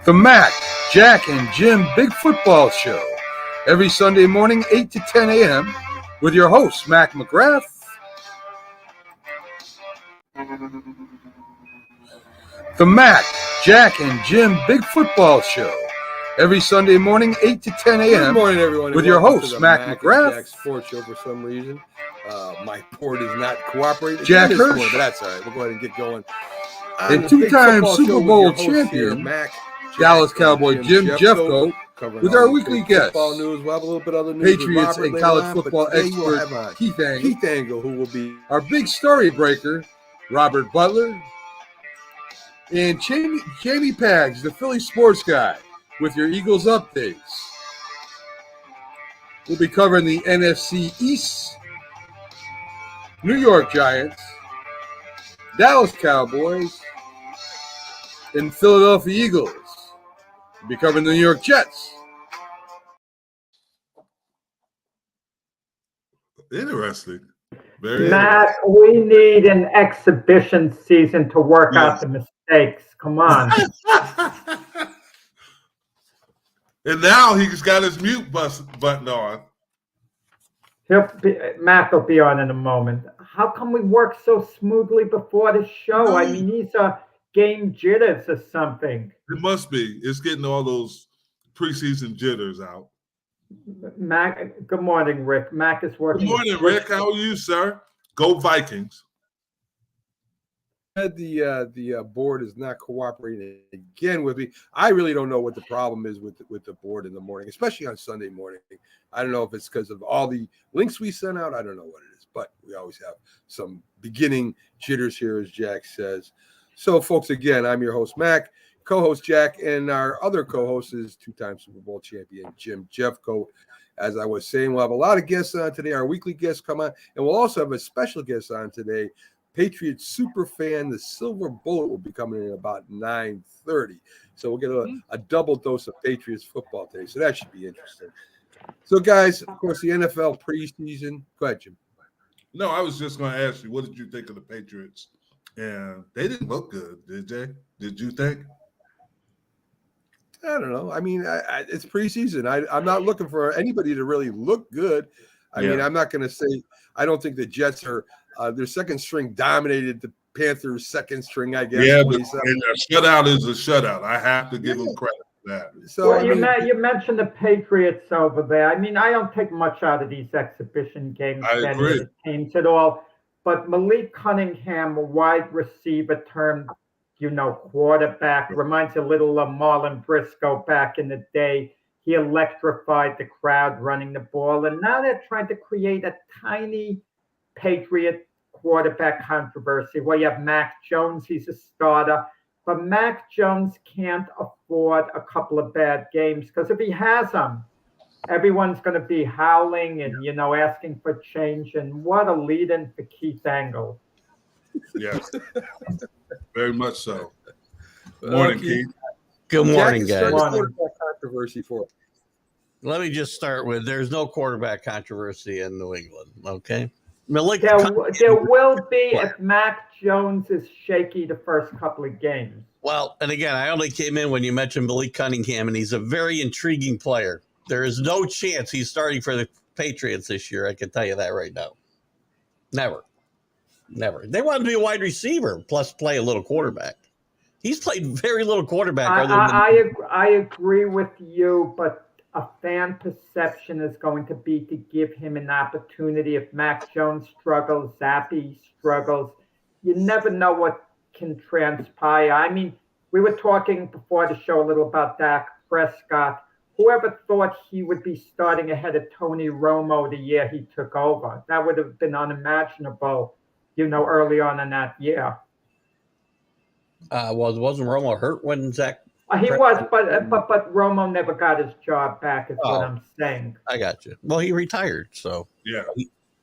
The Mac, Jack, and Jim Big Football Show. Every Sunday morning, 8 to 10 a.m. with your host, Mac McGrath. The Mac, Jack, and Jim Big Football Show. Every Sunday morning, 8 to 10 a.m. Good morning, everyone. With your host, Mac McGrath. Jack Sports Show for some reason. My board is not cooperating. Jack Hirsch. Morning, but that's all right. We'll go ahead and get going. And two-time Super Bowl champion, Dallas Cowboy Jim Jeffcoat, with our weekly guest, football news. We'll have a little bit of other news. Patriots and college football expert Keith Engle, who will be our big story breaker, Robert Butler, and Jamie Pags, the Philly sports guy, with your Eagles updates. We'll be covering the NFC East, New York Giants, Dallas Cowboys, and Philadelphia Eagles. We'll be covering the New York Jets. Interesting. Matt, we need an exhibition season to work out the mistakes. Come on. And now he's got his mute button on. Matt will be on in a moment. How come we work so smoothly before the show? I mean, these are game jitters or something. It must be. It's getting all those preseason jitters out. Mac, good morning, Rick. Mac is working. Good morning, Rick. How are you, sir? Go Vikings. The board is not cooperating again with me. I really don't know what the problem is with the board in the morning, especially on Sunday morning. I don't know if it's because of all the links we sent out. I don't know what it is, but we always have some beginning jitters here, as Jack says. So, folks, again, I'm your host, Mac, co-host Jack, and our other co-host is two-time Super Bowl champion Jim Jeffcoat. As I was saying, we'll have a lot of guests on today. Our weekly guests come on, and we'll also have a special guest on today. Patriots superfan, the Silver Bullet, will be coming in about 9:30. So we'll get a double dose of Patriots football today. So that should be interesting. So, guys, of course, the NFL preseason. Go ahead, Jim. No, I was just going to ask you, what did you think of the Patriots? And they didn't look good, did they? Did you think? I don't know. I mean, it's preseason. I'm not looking for anybody to really look good. I mean, I'm not going to say I don't think the Jets are their second string dominated the Panthers' second string, I guess. Yeah, but a shutout is a shutout. I have to give them credit for that. So well, you mentioned the Patriots over there. I mean, I don't take much out of these exhibition games teams at all. But Malik Cunningham, a wide receiver turned, quarterback, reminds you a little of Marlon Briscoe back in the day. He electrified the crowd running the ball. And now they're trying to create a tiny Patriot quarterback controversy where you have Mac Jones. He's a starter. But Mac Jones can't afford a couple of bad games because if he has them, everyone's going to be howling and, asking for change. And what a lead-in for Keith Engle. Yes, very much so. Good morning, Keith. Good morning, guys. Controversy for. Let me just start with there's no quarterback controversy in New England, okay? There will be if Mac Jones is shaky the first couple of games. Well, and again, I only came in when you mentioned Malik Cunningham, and he's a very intriguing player. There is no chance he's starting for the Patriots this year. I can tell you that right now. Never. They want him to be a wide receiver, plus play a little quarterback. He's played very little quarterback. I agree with you, but a fan perception is going to be to give him an opportunity. If Mac Jones struggles, Zappe struggles, you never know what can transpire. I mean, we were talking before the show a little about Dak Prescott. Whoever thought he would be starting ahead of Tony Romo the year he took over? That would have been unimaginable, early on in that year. Wasn't Romo hurt when Zach? He was, but Romo never got his job back, is what I'm saying. I got you. Well, he retired, so. Yeah.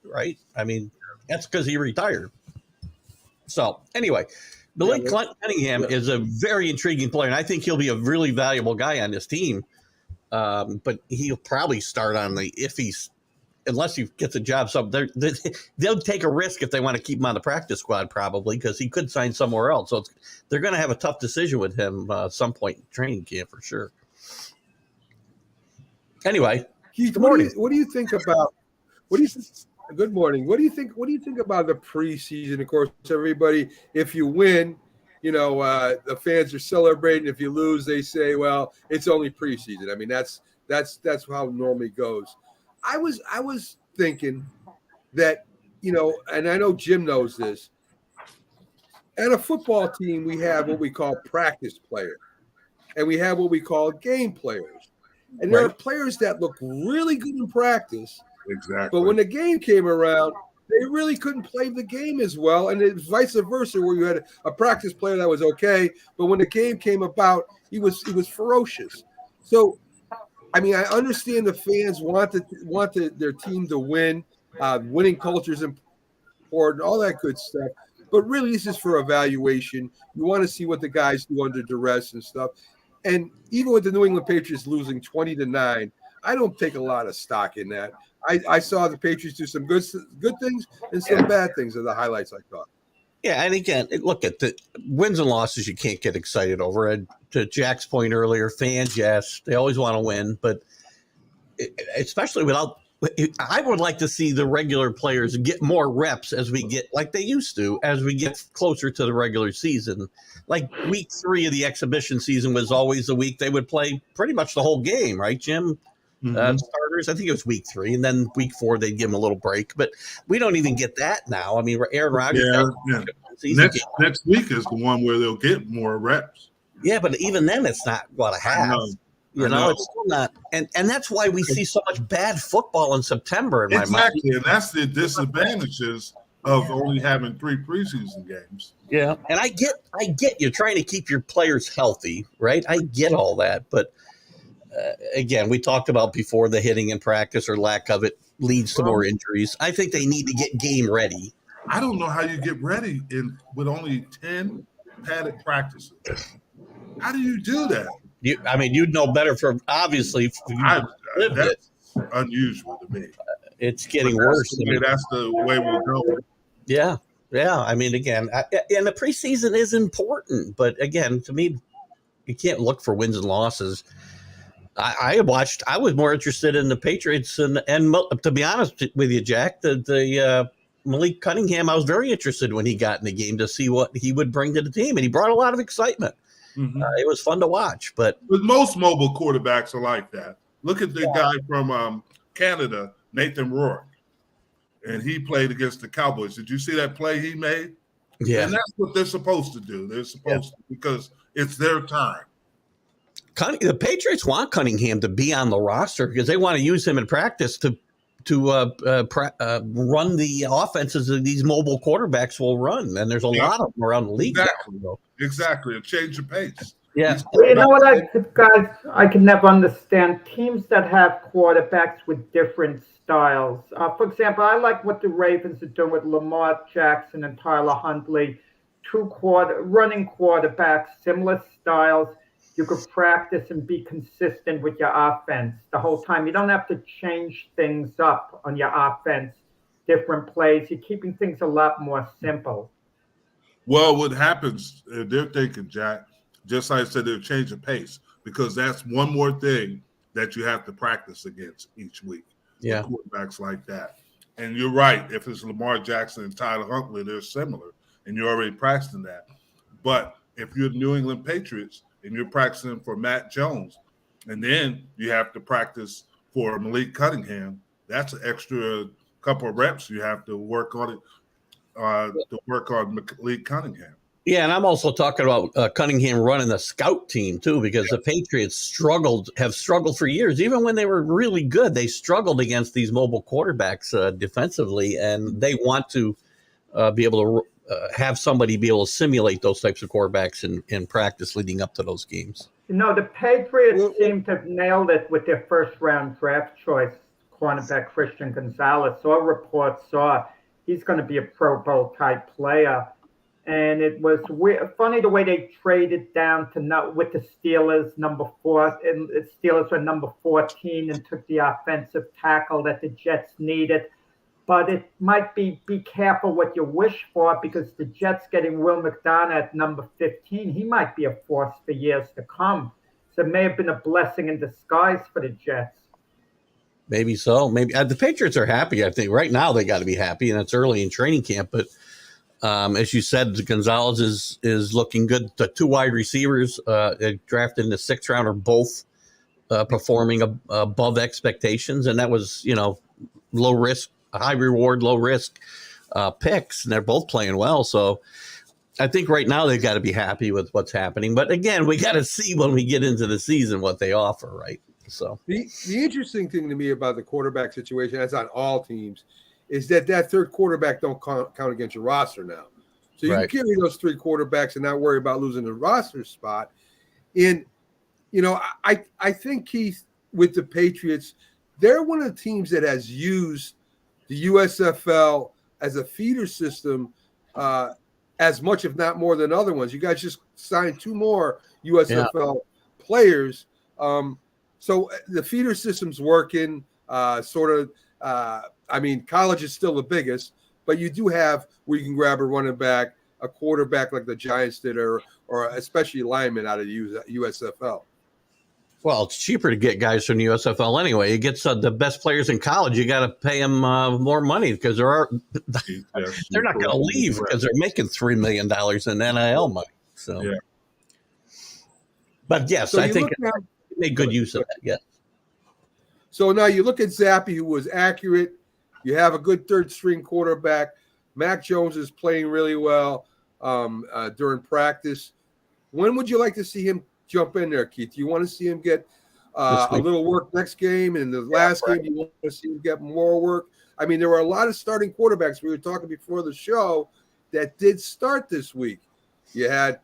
Right? I mean, that's because he retired. So, anyway, Malik Cunningham is a very intriguing player, and I think he'll be a really valuable guy on this team. But he'll probably start on the iffy unless he gets a job, they'll take a risk if they want to keep him on the practice squad, probably, because he could sign somewhere else. So they're going to have a tough decision with him at some point in training camp for sure. Anyway, Keith, good morning. What do you think about? Good morning. What do you think about the preseason? Of course, everybody, if you win, the fans are celebrating. If you lose, they say, well, it's only preseason. I mean, that's how it normally goes. I was thinking that, and I know Jim knows this. At a football team, we have what we call practice players, and we have what we call game players. And there are players that look really good in practice. Exactly. But when the game came around, they really couldn't play the game as well. And it's vice versa, where you had a practice player that was okay, but when the game came about, he was ferocious. So, I mean, I understand the fans want their team to win. Winning culture is important, all that good stuff. But really, this is for evaluation. You want to see what the guys do under duress and stuff. And even with the New England Patriots losing 20-9, I don't take a lot of stock in that. I saw the Patriots do some good things and some bad things are the highlights I thought. Yeah, and again, look at the wins and losses you can't get excited over. And to Jack's point earlier, fans, yes, they always want to win, but especially without – I would like to see the regular players get more reps as we get – like they used to, as we get closer to the regular season. Like week 3 of the exhibition season was always the week they would play pretty much the whole game, right, Jim? Starters, I think it was week 3, and then week 4 they'd give them a little break. But we don't even get that now. I mean, Aaron Rodgers. Next week is the one where they'll get more reps. Yeah, but even then, it's not what I have. It's still not, and that's why we see so much bad football in September. In my mind, and that's the disadvantages of only having 3 preseason games. Yeah, and I get you're trying to keep your players healthy, right? I get all that, but. Again, we talked about before the hitting in practice or lack of it leads to more injuries. I think they need to get game ready. I don't know how you get ready with only 10 padded practices. How do you do that? You'd know better from obviously. That's unusual to me. It's getting worse. That's the way we're going. Yeah. I mean, again, and the preseason is important, but again, to me, you can't look for wins and losses. I was more interested in the Patriots and to be honest with you, Jack, the Malik Cunningham, I was very interested when he got in the game to see what he would bring to the team, and he brought a lot of excitement. Mm-hmm. It was fun to watch. But most mobile quarterbacks are like that. Look at the guy from Canada, Nathan Rourke, and he played against the Cowboys. Did you see that play he made? Yeah, and that's what they're supposed to do. They're supposed to, because it's their time. The Patriots want Cunningham to be on the roster because they want to use him in practice to run the offenses that these mobile quarterbacks will run, and there's a lot of them around the league. Exactly. A change of pace. Yeah. Well, you know what, I can never understand teams that have quarterbacks with different styles. For example, I like what the Ravens are doing with Lamar Jackson and Tyler Huntley, 2 running quarterbacks, similar styles. You could practice and be consistent with your offense the whole time. You don't have to change things up on your offense, different plays. You're keeping things a lot more simple. Well, what happens, they're thinking, Jack, just like I said, they're changing pace because that's one more thing that you have to practice against each week. Yeah. Quarterbacks like that. And you're right. If it's Lamar Jackson and Tyler Huntley, they're similar, and you're already practicing that. But if you're the New England Patriots, and you're practicing for Matt Jones, and then you have to practice for Malik Cunningham, that's an extra couple of reps you have to work on it, to work on Malik Cunningham. Yeah, and I'm also talking about Cunningham running the scout team, too, because the Patriots have struggled for years. Even when they were really good, they struggled against these mobile quarterbacks defensively, and they want to be able to have somebody be able to simulate those types of quarterbacks in practice leading up to those games. The Patriots seem to have nailed it with their first-round draft choice, cornerback Christian Gonzalez. All reports saw he's going to be a Pro Bowl type player. And it was funny the way they traded down to with the Steelers number 4, and the Steelers were number 14 and took the offensive tackle that the Jets needed. But it might be careful what you wish for, because the Jets getting Will McDonough at number 15, he might be a force for years to come. So it may have been a blessing in disguise for the Jets. Maybe so. Maybe the Patriots are happy. I think right now they got to be happy, and it's early in training camp, but. As you said, Gonzalez is looking good. The 2 wide receivers drafted in the 6th round are both performing above expectations, and that was low risk, high reward, low risk picks, and they're both playing well. So I think right now they've got to be happy with what's happening. But again, we got to see when we get into the season what they offer, right? So the interesting thing to me about the quarterback situation, that's on all teams, is that third quarterback don't count against your roster now. So you can carry those 3 quarterbacks and not worry about losing the roster spot. And, I think, Keith, with the Patriots, they're one of the teams that has used the USFL as a feeder system as much, if not more, than other ones. You guys just signed 2 more USFL players. So the feeder system's working college is still the biggest, but you do have where you can grab a running back, a quarterback like the Giants did, or especially linemen out of the USFL. Well, it's cheaper to get guys from the USFL anyway. You get the best players in college. You got to pay them more money because they're not going to leave because they're making $3 million in NIL money. So, but yes, I think they made good use of that. Yes. So now you look at Zappe, who was accurate. You have a good 3rd-string quarterback. Mac Jones is playing really well during practice. When would you like to see him jump in there, Keith? You want to see him get a little work next game, and the last game you want to see him get more work? I mean, there were a lot of starting quarterbacks we were talking before the show that did start this week. You had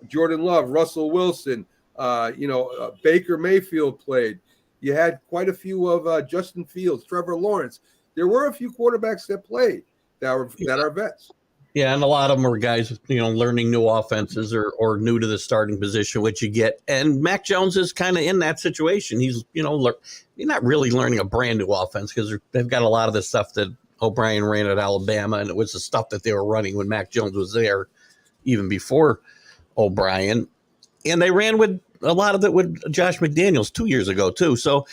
Jordan Love, Russell Wilson, Baker Mayfield played. You had quite a few of Justin Fields, Trevor Lawrence. There were a few quarterbacks that played that are vets. Yeah, and a lot of them are guys, learning new offenses or new to the starting position, which you get. And Mac Jones is kind of in that situation. He's, you're not really learning a brand new offense because they've got a lot of the stuff that O'Brien ran at Alabama, and it was the stuff that they were running when Mac Jones was there, even before O'Brien. And they ran with a lot of it with Josh McDaniels 2 years ago too. So,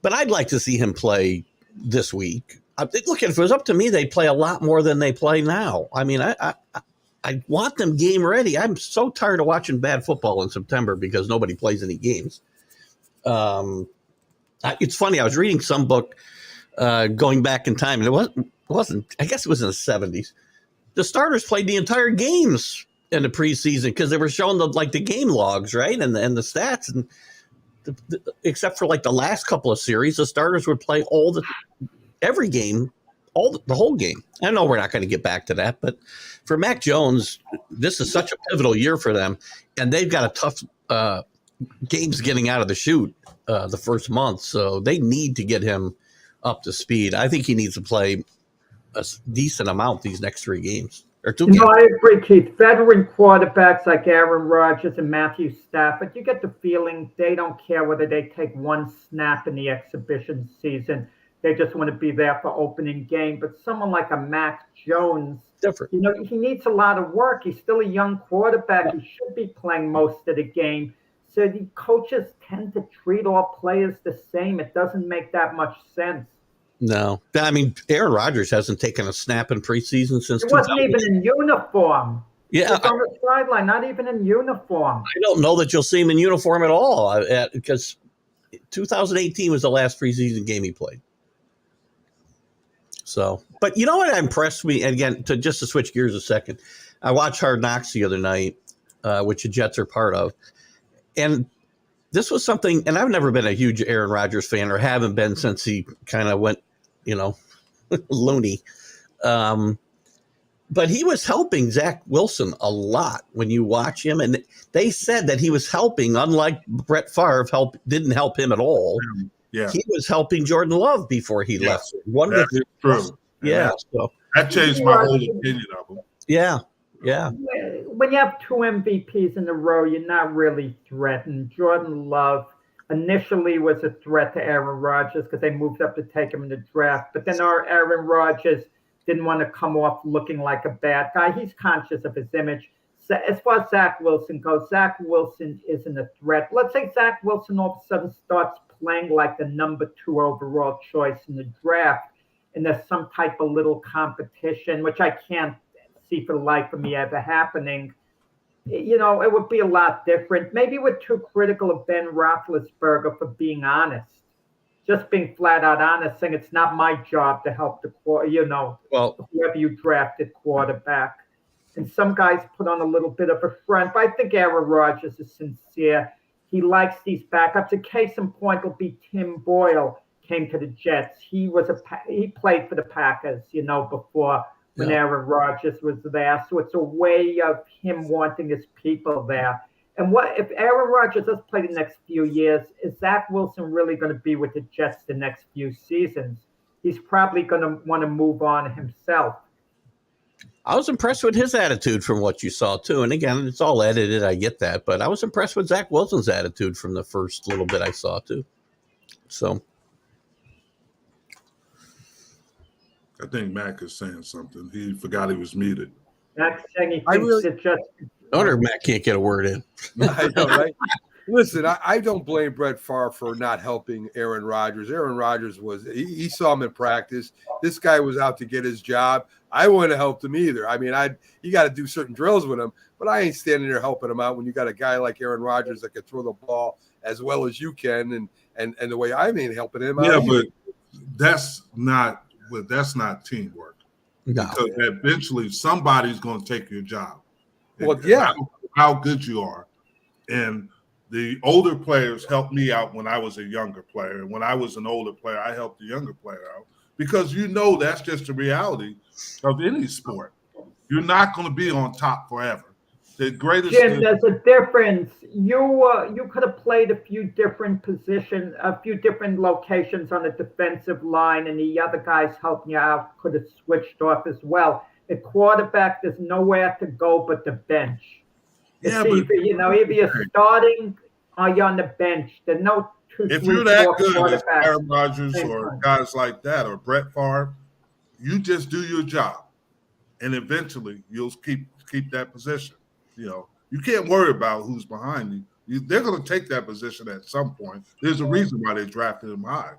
but I'd like to see him play this week. Look, if it was up to me, they'd play a lot more than they play now. I mean, I want them game ready. I'm so tired of watching bad football in September because nobody plays any games. It's funny. I was reading some book going back in time, and it wasn't. I guess it was in the 70s. The starters played the entire games in the preseason because they were showing the game logs, right, and the stats, and except for the last couple of series, the starters would play every game, the whole game. I know we're not going to get back to that, but for Mac Jones, this is such a pivotal year for them, and they've got a tough games getting out of the chute the first month, so they need to get him up to speed. I think he needs to play a decent amount these next 3 games. Or 2 games. No, I agree, Keith. Veteran quarterbacks like Aaron Rodgers and Matthew Stafford, you get the feeling they don't care whether they take 1 snap in the exhibition season. They just want to be there for opening game. But someone like a Mac Jones, different. He needs a lot of work. He's still a young quarterback. He should be playing most of the game. So the coaches tend to treat all players the same. It doesn't make that much sense. No. I mean, Aaron Rodgers hasn't taken a snap in preseason since. He wasn't even in uniform. Yeah. He was on the sideline, not even in uniform. I don't know that you'll see him in uniform at all because 2018 was the last preseason game he played. So, but you know what impressed me, and again, to switch gears a second, I watched Hard Knocks the other night, which the Jets are part of, and this was something, and I've never been a huge Aaron Rodgers fan, or haven't been since he kind of went, loony. But he was helping Zach Wilson a lot when you watch him, and they said that he was helping, unlike Brett Favre didn't help him at all. Yeah, he was helping Jordan Love before he left. That's true. Yeah, so that changed my whole opinion of him. Yeah. when you have two MVPs in a row, you're not really threatened. Jordan Love initially was a threat to Aaron Rodgers because they moved up to take him in the draft. But then our Aaron Rodgers didn't want to come off looking like a bad guy. He's conscious of his image. So as far as Zach Wilson goes, Zach Wilson isn't a threat. Let's say Zach Wilson all of a sudden starts playing like the number 2 overall choice in the draft, and there's some type of little competition, which I can't see for the life of me ever happening. You know, it would be a lot different. Maybe we're too critical of Ben Roethlisberger for being honest. Just being flat out honest, saying it's not my job to help the whoever you drafted quarterback. And some guys put on a little bit of a front, but I think Aaron Rodgers is sincere. He likes these backups. A case in point will be Tim Boyle came to the Jets. He played for the Packers, before when Aaron Rodgers was there. So it's a way of him wanting his people there. And what if Aaron Rodgers does play the next few years? Is Zach Wilson really going to be with the Jets the next few seasons? He's probably going to want to move on himself. I was impressed with his attitude from what you saw, too. And again, it's all edited. I get that. But I was impressed with Zach Wilson's attitude from the first little bit I saw, too. So. I think Mac is saying something. He forgot he was muted. Mac's saying he thinks it just. No wonder Mac can't get a word in. I know, right? Listen, I don't blame Brett Favre for not helping Aaron Rodgers. Aaron Rodgers he saw him in practice. This guy was out to get his job. I wouldn't have helped him either. I mean, you got to do certain drills with him, but I ain't standing there helping him out when you got a guy like Aaron Rodgers that can throw the ball as well as you can, and the way I ain't helping him out. Yeah, either. but that's not teamwork. No. Because eventually somebody's going to take your job. Well, yeah. I don't know how good you are. And the older players helped me out when I was a younger player. And when I was an older player, I helped the younger player out. Because that's just the reality of any sport. You're not going to be on top forever. The greatest Jim, there's a difference. You could have played a few different positions, a few different locations on the defensive line, and the other guys helping you out could have switched off as well. The quarterback, there's nowhere to go but the bench. Yeah, either you're starting or you're on the bench. There's no if you're that good as Aaron Rodgers or guys like that or Brett Favre, you just do your job, and eventually you'll keep that position. You can't worry about who's behind you. They're going to take that position at some point. There's a reason why they drafted him high.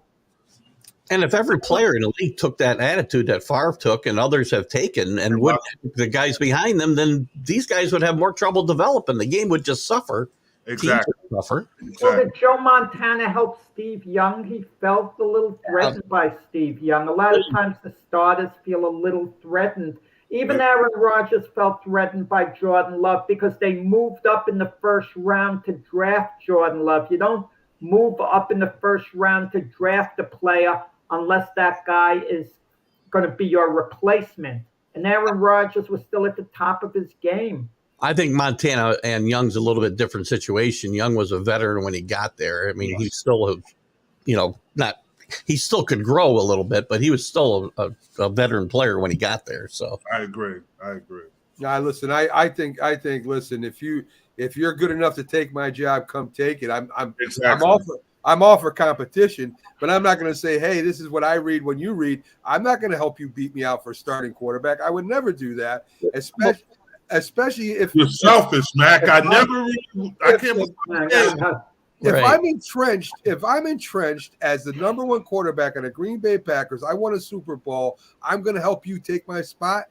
And if every player in the league took that attitude that Favre took and others have taken and would the guys behind them, then these guys would have more trouble developing. The game would just suffer. Exactly. Well, did Joe Montana help Steve Young? He felt a little threatened by Steve Young. A lot of times the starters feel a little threatened. Even Aaron Rodgers felt threatened by Jordan Love because they moved up in the first round to draft Jordan Love. You don't move up in the first round to draft a player unless that guy is going to be your replacement. And Aaron Rodgers was still at the top of his game. I think Montana and Young's a little bit different situation. Young was a veteran when he got there. I mean, he's still, he still could grow a little bit, but he was still a veteran player when he got there. So I agree. Now, listen, I think, listen, if you're good enough to take my job, come take it. I'm all for competition, but I'm not going to say, hey, this is what I read when you read. I'm not going to help you beat me out for starting quarterback. I would never do that, especially if you're selfish, Mac. I can't believe If I'm entrenched as the number one quarterback on the Green Bay Packers, I won a Super Bowl, I'm going to help you take my spot?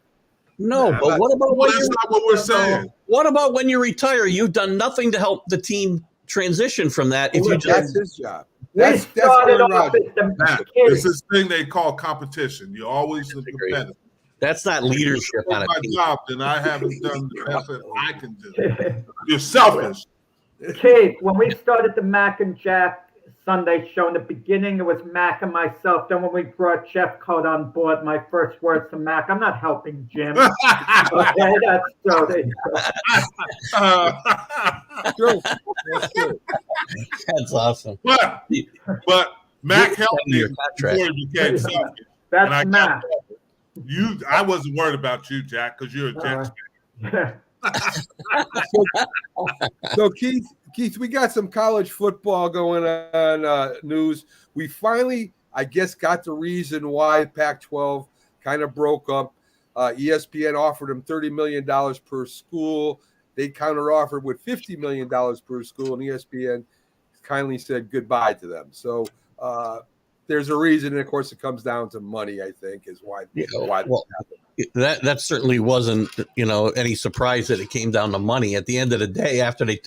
No, but what about that's not what we're saying. What about when you retire? You've done nothing to help the team transition from that. That's his job. That's it's this thing they call competition. You always competitive. That's not leadership on a my team. job, then I haven't done the best that I can do. You're selfish. Keith, when we started the Mac and Jack Sunday show, in the beginning it was Mac and myself. Then when we brought Jeffcoat on board, my first words to Mac, I'm not helping Jim. Okay, that's so. That's awesome. But Mac helped me before he became selfish. That's Mac. I wasn't worried about you, Jack, because you're a Jets fan. So Keith, we got some college football going on news. We finally, I guess, got the reason why Pac-12 kind of broke up. ESPN offered them $30 million per school. They counter-offered with $50 million per school, and ESPN kindly said goodbye to them. So there's a reason, and of course, it comes down to money. I think is why. Well, that certainly wasn't any surprise that it came down to money. At the end of the day,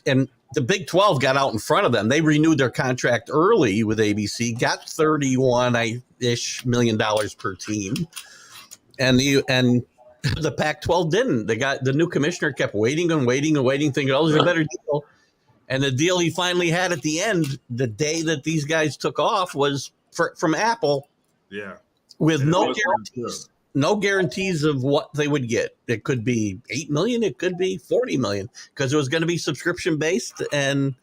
and the Big 12 got out in front of them. They renewed their contract early with ABC, got $31-ish million per team, and the Pac-12 didn't. The new commissioner kept waiting, thinking, oh, there's a better deal. And the deal he finally had at the end, the day that these guys took off, was from Apple. Yeah. With no guarantees of what they would get. It could be $8 million, it could be $40 million, because it was going to be subscription based, and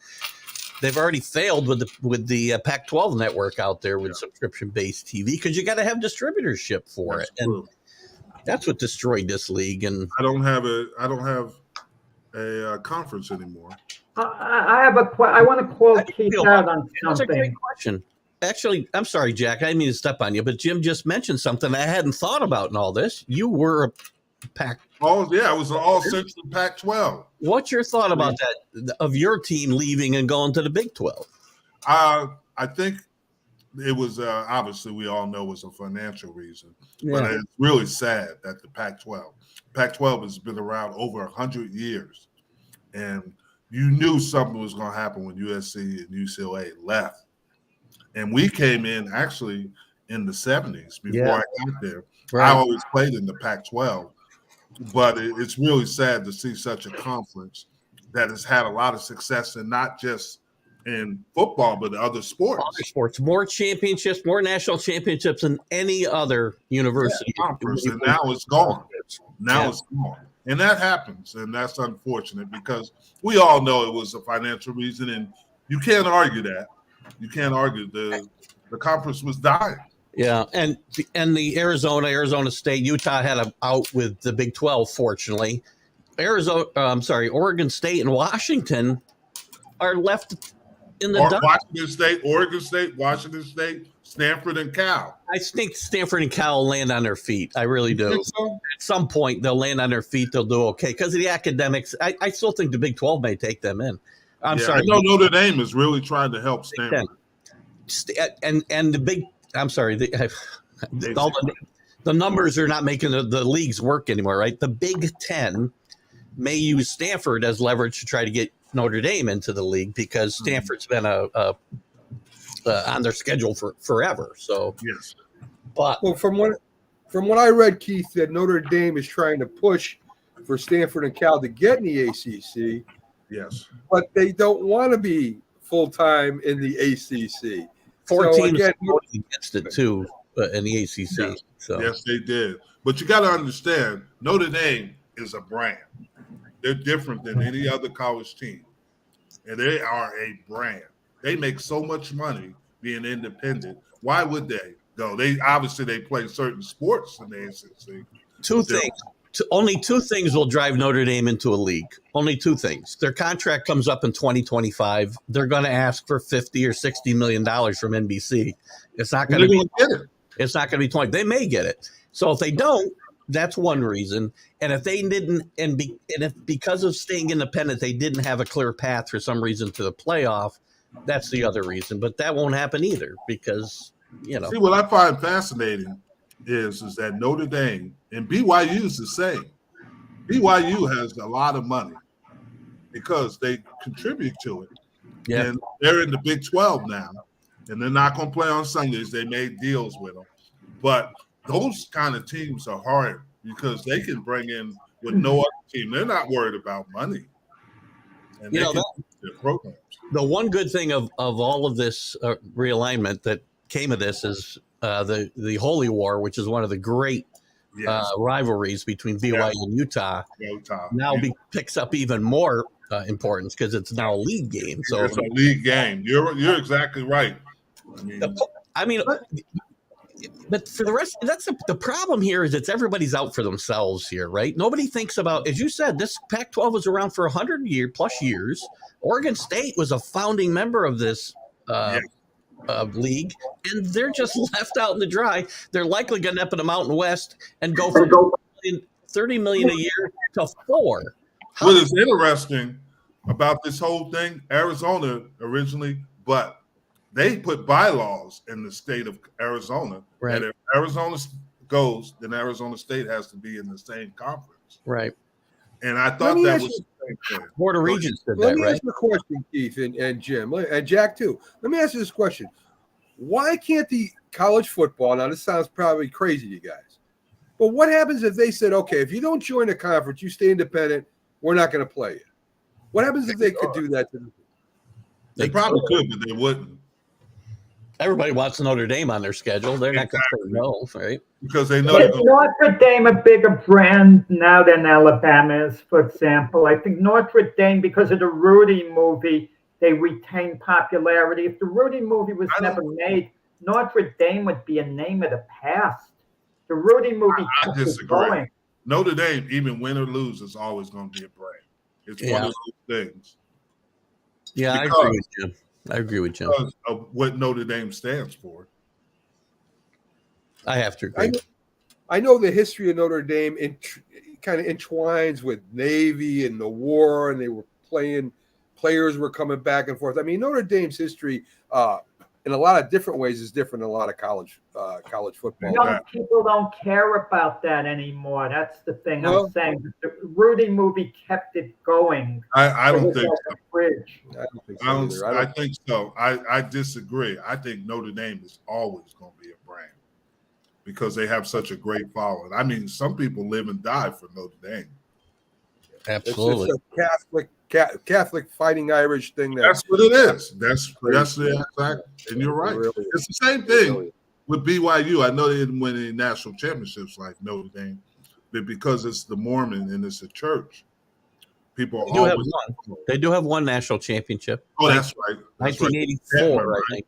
they've already failed with the Pac-12 network out there with subscription based TV, because you got to have distributorship for it, and that's what destroyed this league. And I don't have a conference anymore. I want to call Keith out on something. That's a great question. Actually, I'm sorry, Jack. I didn't mean to step on you, but Jim just mentioned something I hadn't thought about in all this. You were a Pac. Oh, yeah, it was an all-central Pac-12. What's your thought about that, of your team leaving and going to the Big 12? I think it was, obviously, we all know it was a financial reason. Yeah. But it's really sad that the Pac-12 has been around over 100 years. And you knew something was going to happen when USC and UCLA left. And we came in actually in the 70s before I got there. Right. I always played in the Pac-12, but it's really sad to see such a conference that has had a lot of success, and not just in football, but other sports. Other sports, more championships, more national championships than any other university. Conference, and now it's gone. It's gone. And that happens, and that's unfortunate, because we all know it was a financial reason, and you can't argue that. You can't argue the conference was dying. Yeah, and the Arizona State, Utah had an out with the Big 12. Fortunately, Oregon State and Washington are left in the Washington State, Oregon State, Washington State, Stanford, and Cal. I think Stanford and Cal will land on their feet. I really do. So? At some point, they'll land on their feet. They'll do okay because of the academics. I still think the Big 12 may take them in. I'm sorry. I know Notre Dame is really trying to help Stanford. And the big, I'm sorry, the numbers are not making the leagues work anymore, right? The Big 10 may use Stanford as leverage to try to get Notre Dame into the league, because Stanford's been on their schedule for forever. So yes, but from what I read, Keith, that Notre Dame is trying to push for Stanford and Cal to get in the ACC. Yes, but they don't want to be full-time in the ACC. Four teams voted against it too in the ACC. Yes. So yes, they did. But you got to understand, Notre Dame is a brand. They're different than any other college team, and they are a brand. They make so much money being independent. Why would they go? They play certain sports in the ACC. Two things. Only two things will drive Notre Dame into a league. Only two things. Their contract comes up in 2025. They're going to ask for $50 or $60 million from NBC. It's not going to be. It's not going to be 20. They may get it. So if they don't, that's one reason. And if they didn't, if because of staying independent, they didn't have a clear path for some reason to the playoff, that's the other reason. But that won't happen either, because See, what I find fascinating is that Notre Dame and BYU is the same. BYU has a lot of money because they contribute to it. Yeah. And they're in the Big 12 now, and they're not going to play on Sundays. They made deals with them. But those kind of teams are hard because they can bring in with no other team. They're not worried about money. And their programs. The one good thing of all of this realignment that came of this is the Holy War, which is one of the great rivalries between BYU and Utah. Now picks up even more importance because it's now a league game. So it's a league game. You're exactly right. But for the rest, that's the problem here is everybody's out for themselves here, right? Nobody thinks about, as you said, this Pac-12 was around for 100 plus years. Oregon State was a founding member of this league, and they're just left out in the dry. They're likely going to end up in the Mountain West and go from $30 million a year to $4 million. What is interesting about this whole thing, Arizona originally, but they put bylaws in the state of Arizona that if Arizona goes, then Arizona State has to be in the same conference. Right. And I thought that was the same thing. Board of Regents did that, Let me right? ask you a question, Keith and Jim, and Jack too. Let me ask you this question. Why can't the college football, now this sounds probably crazy to you guys, but what happens if they said, okay, if you don't join the conference, you stay independent, we're not going to play you? What happens if they could do that to them? They probably could, but they wouldn't. Everybody wants Notre Dame on their schedule. They're not going to say no, right? Because they know. Is Notre Dame a bigger brand now than Alabama is, for example? I think Notre Dame, because of the Rudy movie, they retain popularity. If the Rudy movie was never made, Notre Dame would be a name of the past. The Rudy movie. I disagree. Notre Dame, even win or lose, is always going to be a brand. It's one of those things. Yeah, I agree with Jim. I agree with Jim. Because of what Notre Dame stands for. I have to agree. I know the history of Notre Dame kind of entwines with Navy and the war, and they were players were coming back and forth. I mean, Notre Dame's history in a lot of different ways is different than a lot of college football. Young people don't care about that anymore. That's the thing I'm saying. The Rudy movie kept it going. I don't think so. I think so. I disagree. I think Notre Dame is always going to be a brand because they have such a great following. I mean, some people live and die for Notre Dame. Absolutely. It's a Catholic fighting Irish thing. That's what it is. That's the exact. And you're right. Really it's the same thing with BYU. I know they didn't win any national championships like Notre Dame, but because it's the Mormon and it's a church, people they do have one national championship. Oh, that's right. 1984, I think.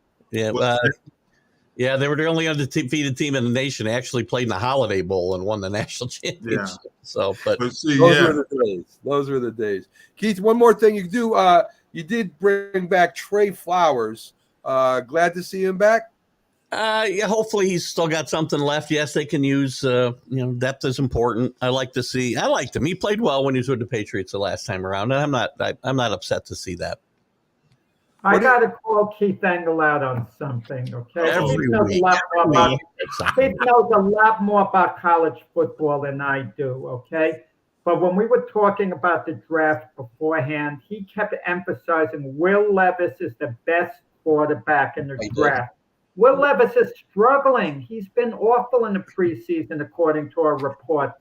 Yeah, they were the only undefeated team in the nation. They actually played in the Holiday Bowl and won the national championship. Yeah. So, but see, those were the days. Keith, one more thing you do. You did bring back Trey Flowers. Glad to see him back. Yeah, hopefully he's still got something left. Yes, they can use. Depth is important. I liked him. He played well when he was with the Patriots the last time around, and I'm not upset to see that. I got to call Keith Engle out on something, okay? He knows a lot more about college football than I do, okay? But when we were talking about the draft beforehand, he kept emphasizing Will Levis is the best quarterback in the draft. Will Levis is struggling. He's been awful in the preseason, according to our reports.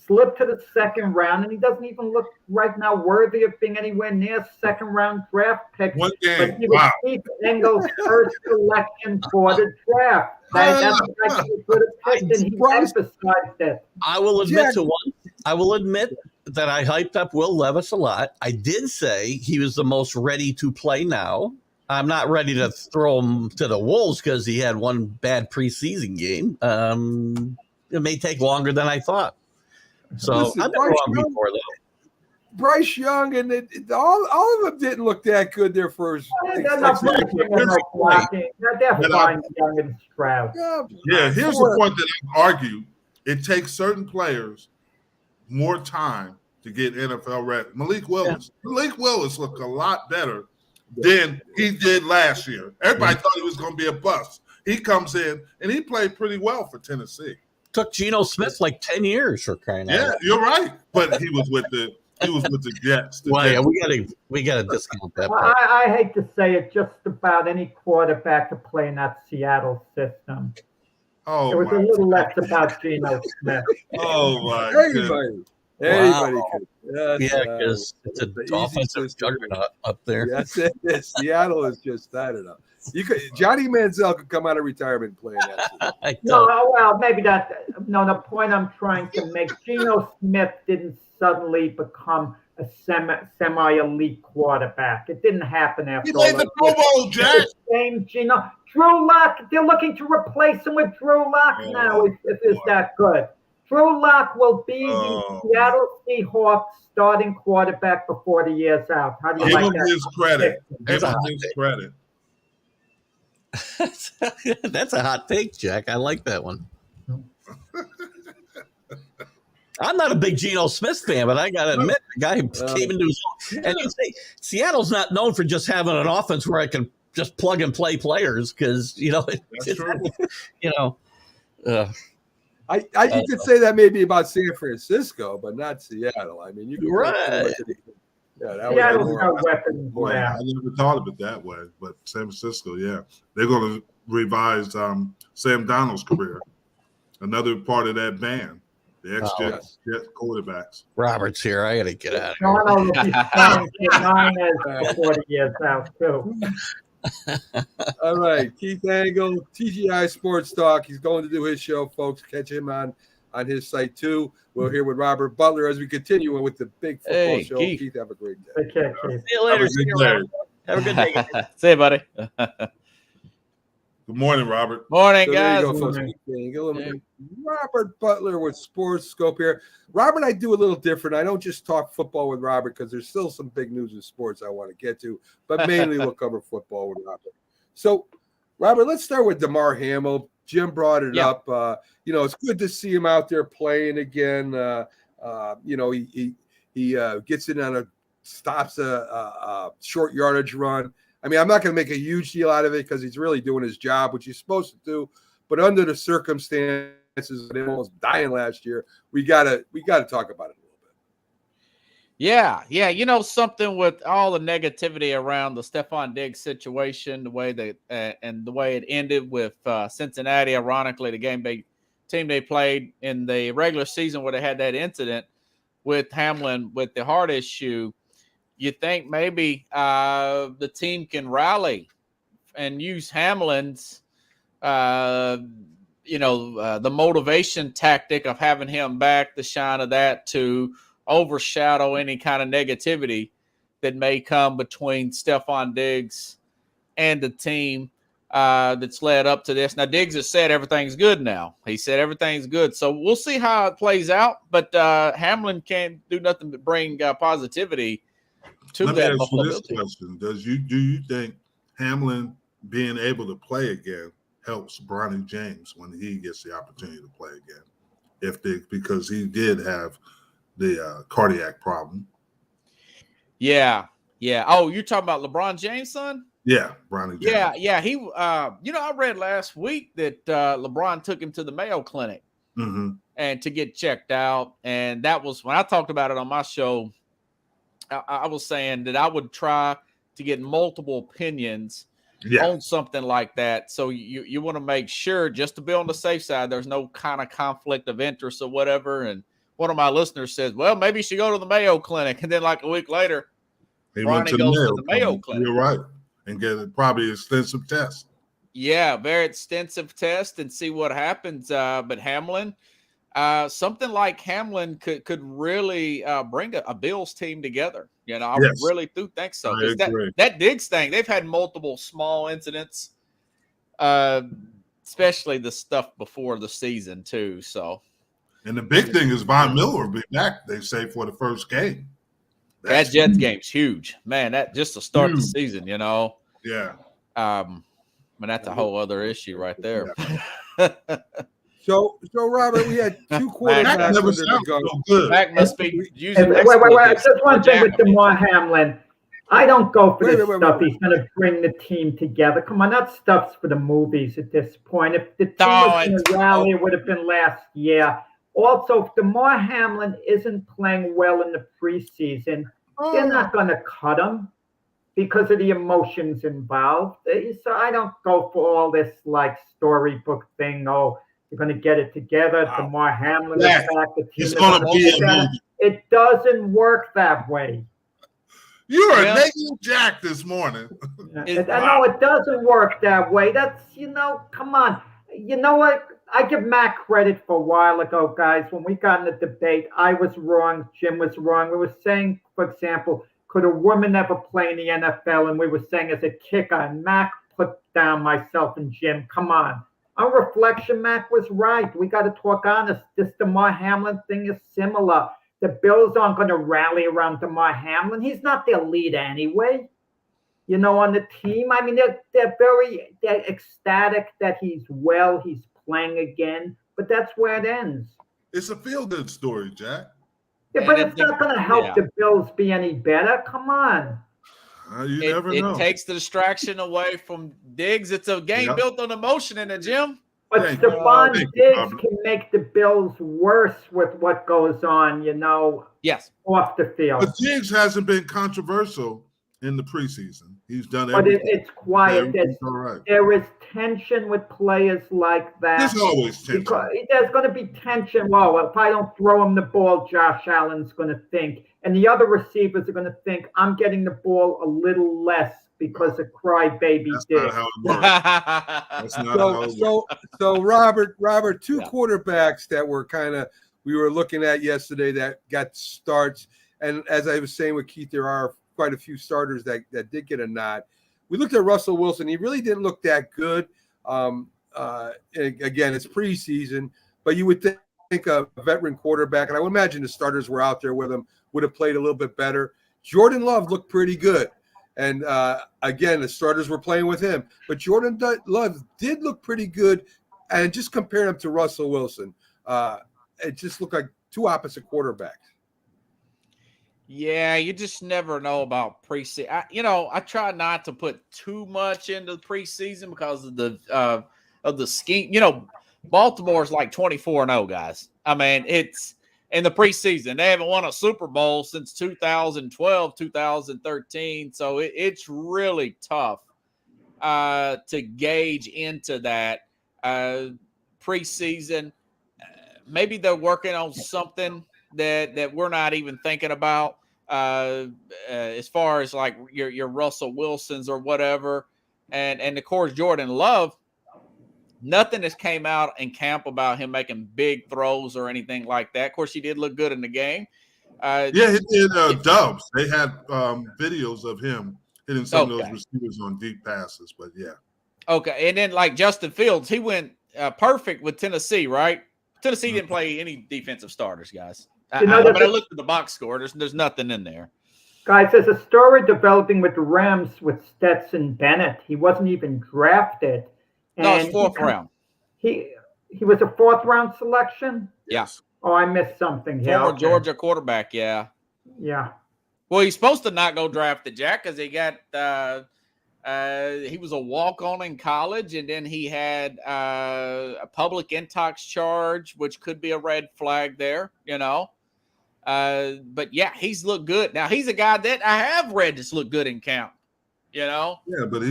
Slipped to the second round, and he doesn't even look right now worthy of being anywhere near second-round draft pick. One game. But he was Keith Engle's first selection for the draft. That's what he could have picked, and he emphasized it. I will admit I will admit that I hyped up Will Levis a lot. I did say he was the most ready to play now. I'm not ready to throw him to the wolves because he had one bad preseason game. It may take longer than I thought. So I've been wrong before, though. Bryce Young and all of them didn't look that good their first. They're fine, Young and Stroud. Yeah, here's the point that I argue. It takes certain players more time to get NFL ready. Malik Willis looked a lot better than he did last year. Everybody thought he was going to be a bust. He comes in, and he played pretty well for Tennessee. Took Geno Smith like 10 years for crying out. Yeah, you're right. But he was with the Jets. Well, yeah, we gotta discount that. Well, I hate to say it, just about any quarterback to play in that Seattle system. Oh, it was a little less about Geno Smith. Oh my! Everybody could. Yeah, because it's an offensive juggernaut up there. That's it. Seattle is just, I don't know. Johnny Manziel could come out of retirement playing that. No, well, maybe that. No, the point I'm trying to make, Geno Smith didn't suddenly become a semi-elite quarterback. It didn't happen after He all. made the Pro Bowl, Jack. Same, Drew Lock. They're looking to replace him with Drew Lock now. If it's that good, Drew Lock will be the Seattle Seahawks starting quarterback before the year's out. How do you Give like him that? his credit. Give him his credit. That's a hot take, Jack. I like that one. I'm not a big Geno Smith fan, but I got to admit, the guy came into his own. And you say Seattle's not known for just having an offense where I can just plug and play players because, That's true. You could say that maybe about San Francisco, but not Seattle. I mean, you can right. Seattle's no weapons. I never thought of it that way, but San Francisco, yeah, they're going to revise Sam Darnold's career. Another part of that band, the ex-Jet quarterbacks. Robert's here. I got to get out of here. Darnold will be starting for 9 years before the year's out too. All right, Keith Engle, TGI Sports Talk. He's going to do his show, folks. Catch him on his site too. We're here with Robert Butler as we continue with the big football show. Keith, have a great day. Okay, Keith. See you later. Have a good day. See you, buddy. Good morning, Robert. Morning, So guys. there you go, folks. Yeah. Robert Butler with Sports Skope here. Robert and I do a little different. I don't just talk football with Robert because there's still some big news in sports I want to get to, but mainly we'll cover football with Robert. So, Robert, let's start with Damar Hamlin. Jim brought it up. It's good to see him out there playing again. He gets in on stops a short yardage run. I mean, I'm not going to make a huge deal out of it because he's really doing his job, which he's supposed to do. But under the circumstances, and almost dying last year, we gotta talk about it a little bit. Yeah. Something with all the negativity around the Stephon Diggs situation, the way the way it ended with Cincinnati. Ironically, the team they played in the regular season where they had that incident with Hamlin with the heart issue. You think maybe the team can rally and use Hamlin's, the motivation tactic of having him back, the shine of that to overshadow any kind of negativity that may come between Stephon Diggs and the team that's led up to this. Now, Diggs has said everything's good now. He said everything's good. So we'll see how it plays out. But Hamlin can't do nothing but bring positivity to Let that. me ask you this question. Do you think Hamlin being able to play again helps Bronny James when he gets the opportunity to play again? Because he did have the cardiac problem. Yeah. Oh, you're talking about LeBron James' son? Yeah, Bronny James. Yeah. He, I read last week that LeBron took him to the Mayo Clinic and to get checked out. And that was when I talked about it on my show. I was saying that I would try to get multiple opinions on something like that. So you want to make sure, just to be on the safe side, there's no kind of conflict of interest or whatever. And one of my listeners says, well, maybe you should go to the Mayo Clinic. And then like a week later, Ronnie goes to the Mayo Clinic. You're right. And get probably an extensive test. Yeah, very extensive test and see what happens. But Hamlin, something like Hamlin could really bring a Bills team together. I would really do think so. That Diggs thing, they've had multiple small incidents, especially the stuff before the season too. So, and the big thing is Von Miller will be back, they say, for the first game. That Jets game's huge, man. That just to start the season, Yeah. But that's a whole other issue right there. So Robert, we had two quarterbacks under the gun. Mac must be using. Wait. Just one thing with Damar Hamlin. I don't go for this stuff. He's going to bring the team together. Come on, that stuff's for the movies at this point. If the team was going to rally, it would have been last year. Also, if Damar Hamlin isn't playing well in the preseason, they're not going to cut him because of the emotions involved. So I don't go for all this like storybook thing. Oh, you're going to get it together. Damar Hamlin is back. The team is going to be. It doesn't work that way. You're a negative Jack this morning. I know it doesn't work that way. That's, come on. You know what? I give Matt credit for a while ago, guys. When we got in the debate, I was wrong. Jim was wrong. We were saying, for example, could a woman ever play in the NFL? And we were saying as a kicker, and Mac put down myself and Jim. Come on. On reflection, Mac was right. We got to talk honest. This DeMar Hamlin thing is similar. The Bills aren't going to rally around DeMar Hamlin. He's not their leader anyway. You know, on the team. I mean, they're ecstatic that he's playing again, but that's where it ends. It's a feel-good story, Jack. Yeah, but it's not going to help the Bills be any better. Come on. You never know. It takes the distraction away from Diggs. It's a game built on emotion in it, Jim. But Stephon Diggs can make the Bills worse with what goes on, you know, off the field. But Diggs hasn't been controversial in the preseason. He's done everything. But it's quiet. There is tension with players like that. There's always tension. There's going to be tension. Well, if I don't throw him the ball, Josh Allen's going to think. And the other receivers are going to think, I'm getting the ball a little less because of crybaby Diggs. That's not how it works. So Robert, two quarterbacks that were we were looking at yesterday that got starts. And as I was saying with Keith, there are quite a few starters that did get a nod. We looked at Russell Wilson. He really didn't look that good. Again, it's preseason, but you would think a veteran quarterback, and I would imagine the starters were out there with him, would have played a little bit better. Jordan Love looked pretty good. And again, the starters were playing with him. But Jordan Love did look pretty good. And just compare him to Russell Wilson, it just looked like two opposite quarterbacks. Yeah, you just never know about preseason. I try not to put too much into the preseason because of the scheme. Baltimore's like 24-0, guys. I mean, it's in the preseason. They haven't won a Super Bowl since 2012, 2013. So it's really tough to gauge into that preseason. Maybe they're working on something that we're not even thinking about. As far as like your Russell Wilsons or whatever, and of course Jordan Love, nothing has came out in camp about him making big throws or anything like that. Of course, he did look good in the game. He did dubs. They had videos of him hitting some of those receivers on deep passes, but yeah. Okay, and then like Justin Fields, he went perfect with Tennessee, right? Tennessee didn't play any defensive starters, guys. I looked at the box score. There's nothing in there. Guys, there's a story developing with the Rams with Stetson Bennett. He wasn't even drafted. No, it's fourth round. He was a fourth round selection? Yes. Oh, I missed something here. Former Georgia quarterback, yeah. Yeah. Well, he's supposed to not go drafted, Jack, because he got he was a walk-on in college, and then he had a public intox charge, which could be a red flag there, But yeah, he's looked good. Now he's a guy that I have read that's looked good in camp, Yeah, but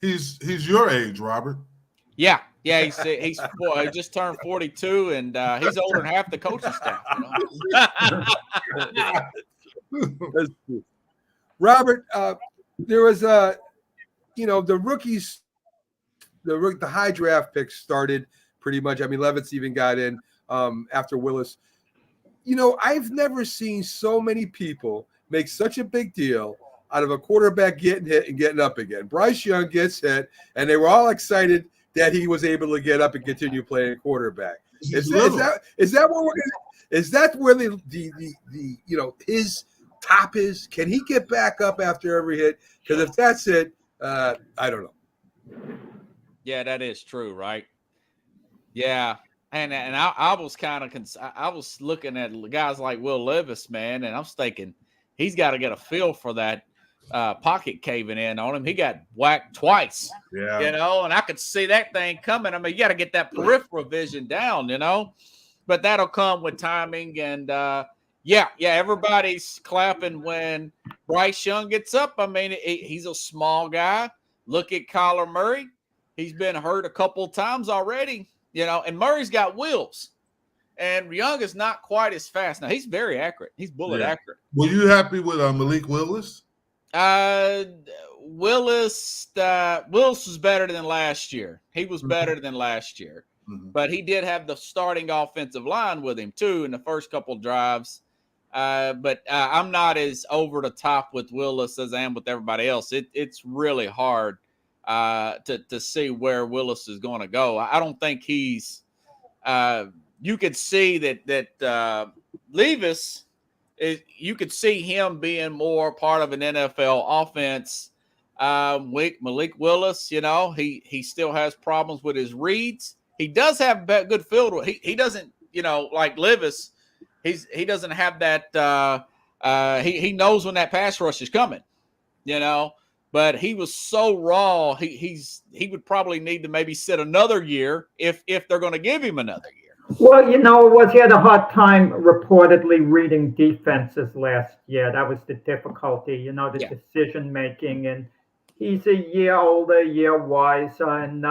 he's your age, Robert. Yeah, he's he just turned 42, and he's older than half the coaching staff. That's true. Robert, there was the rookies, the high draft picks started pretty much. I mean, Levitt's even got in after Willis. I've never seen so many people make such a big deal out of a quarterback getting hit and getting up again. Bryce Young gets hit, and they were all excited that he was able to get up and continue playing quarterback. Is that where his top is? Can he get back up after every hit? Because if that's it, I don't know. Yeah, that is true, right? Yeah. And I was kind of I was looking at guys like Will Levis, man, and I'm thinking he's got to get a feel for that pocket caving in on him. He got whacked twice, and I could see that thing coming. I mean, you got to get that peripheral vision down, but that'll come with timing. And everybody's clapping when Bryce Young gets up. I mean, he's a small guy. Look at Kyler Murray. He's been hurt a couple of times already. And Murray's got wheels, and Young is not quite as fast. Now, he's very accurate. He's bullet accurate. Were you happy with Malik Willis? Willis was better than last year. He was better than last year. but he did have the starting offensive line with him too in the first couple drives. But I'm not as over the top with Willis as I am with everybody else. It's really hard to see where Willis is going to go. I don't think he's. You could see that Levis is. You could see him being more part of an NFL offense. Malik Willis, you know, he still has problems with his reads. He does have good field. He doesn't, you know, like Levis. He doesn't have that. He knows when that pass rush is coming, you know. But he was so raw. He would probably need to maybe sit another year if they're going to give him another year. Well, you know, he had a hard time reportedly reading defenses last year. That was the difficulty, you know, the decision making. And he's a year older, a year wiser, and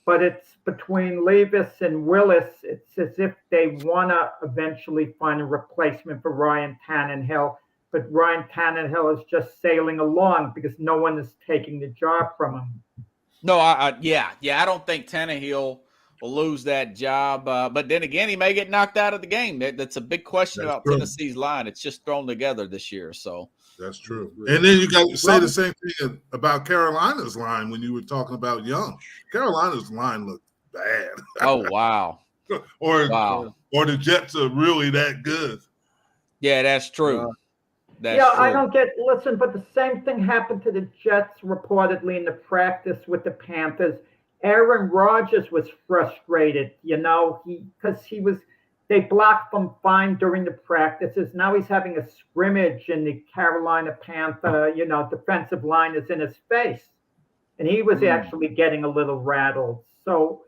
but it's between Levis and Willis. It's as if they want to eventually find a replacement for Ryan Tannehill, but Ryan Tannehill is just sailing along because no one is taking the job from him. No, I don't think Tannehill will lose that job. But then again, he may get knocked out of the game. That's a big question about Tennessee's line. It's just thrown together this year, so. That's true. And then you got to say the same thing about Carolina's line when you were talking about Young. Carolina's line looked bad. Oh, wow. Or the Jets are really that good. Yeah, that's true. True. I don't listen, but the same thing happened to the Jets reportedly in the practice with the Panthers. Aaron Rodgers was frustrated, you know, they blocked him fine during the practices. Now he's having a scrimmage and the Carolina Panther, you know, defensive line is in his face. And he was actually getting a little rattled. So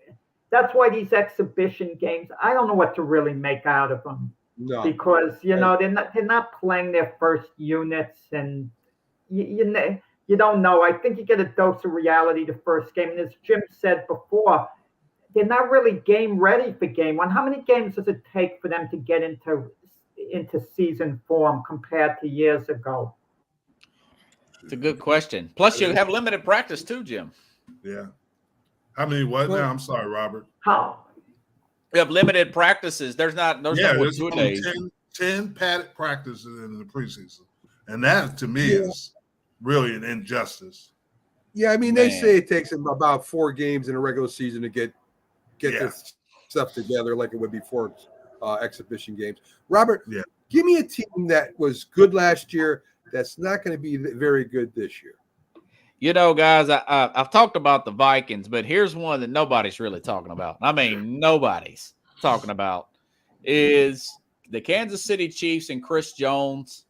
that's why these exhibition games, I don't know what to really make out of them. No. Because, you know, they're not playing their first units and you don't know. I think you get a dose of reality the first game. And as Jim said before, they're not really game ready for game one. How many games does it take for them to get into season form compared to years ago? It's a good question. Plus, you have limited practice too, Jim. Yeah. How many what now? I'm sorry, Robert. How? We have limited practices. There's no 2 days. 10 padded practices in the preseason. And that, to me, is really an injustice. Yeah, I mean, they say it takes them about 4 games in a regular season to get this stuff together like it would be 4 exhibition games. Robert, give me a team that was good last year that's not going to be very good this year. You know, guys, I've talked about the Vikings, but here's one that nobody's really talking about. I mean, nobody's talking about is the Kansas City Chiefs and Chris Jones.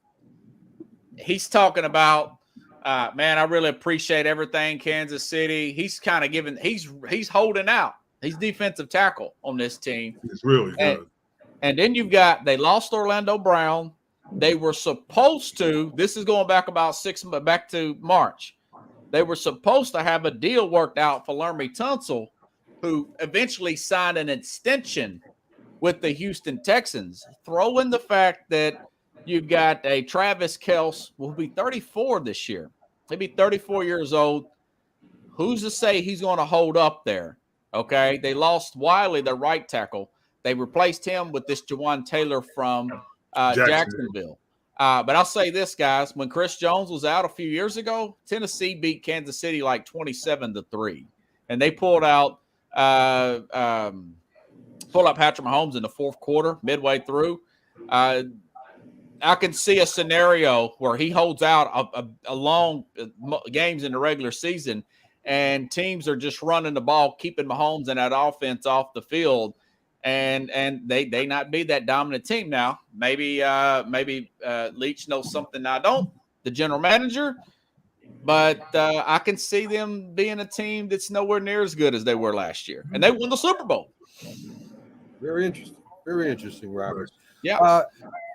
He's talking about, man, I really appreciate everything, Kansas City. He's kind of giving – he's holding out. He's defensive tackle on this team. It's really good. And then you've got – they lost Orlando Brown. They were supposed to – this is going back about back to March. They were supposed to have a deal worked out for Laramie Tunsil, who eventually signed an extension with the Houston Texans. Throw in the fact that you've got a Travis Kelce who will be 34 this year. He'll be 34 years old. Who's to say he's going to hold up there? Okay, they lost Wiley, their right tackle. They replaced him with this Jawan Taylor from Jacksonville. But I'll say this, guys. When Chris Jones was out a few years ago, Tennessee beat Kansas City like 27-3. And they pulled out Patrick Mahomes in the fourth quarter, midway through. I can see a scenario where he holds out a long games in the regular season, and teams are just running the ball, keeping Mahomes and that offense off the field. And they not be that dominant team now. Maybe Leach knows something I don't, the general manager. But I can see them being a team that's nowhere near as good as they were last year. And they won the Super Bowl. Very interesting. Very interesting, Robert. Yeah.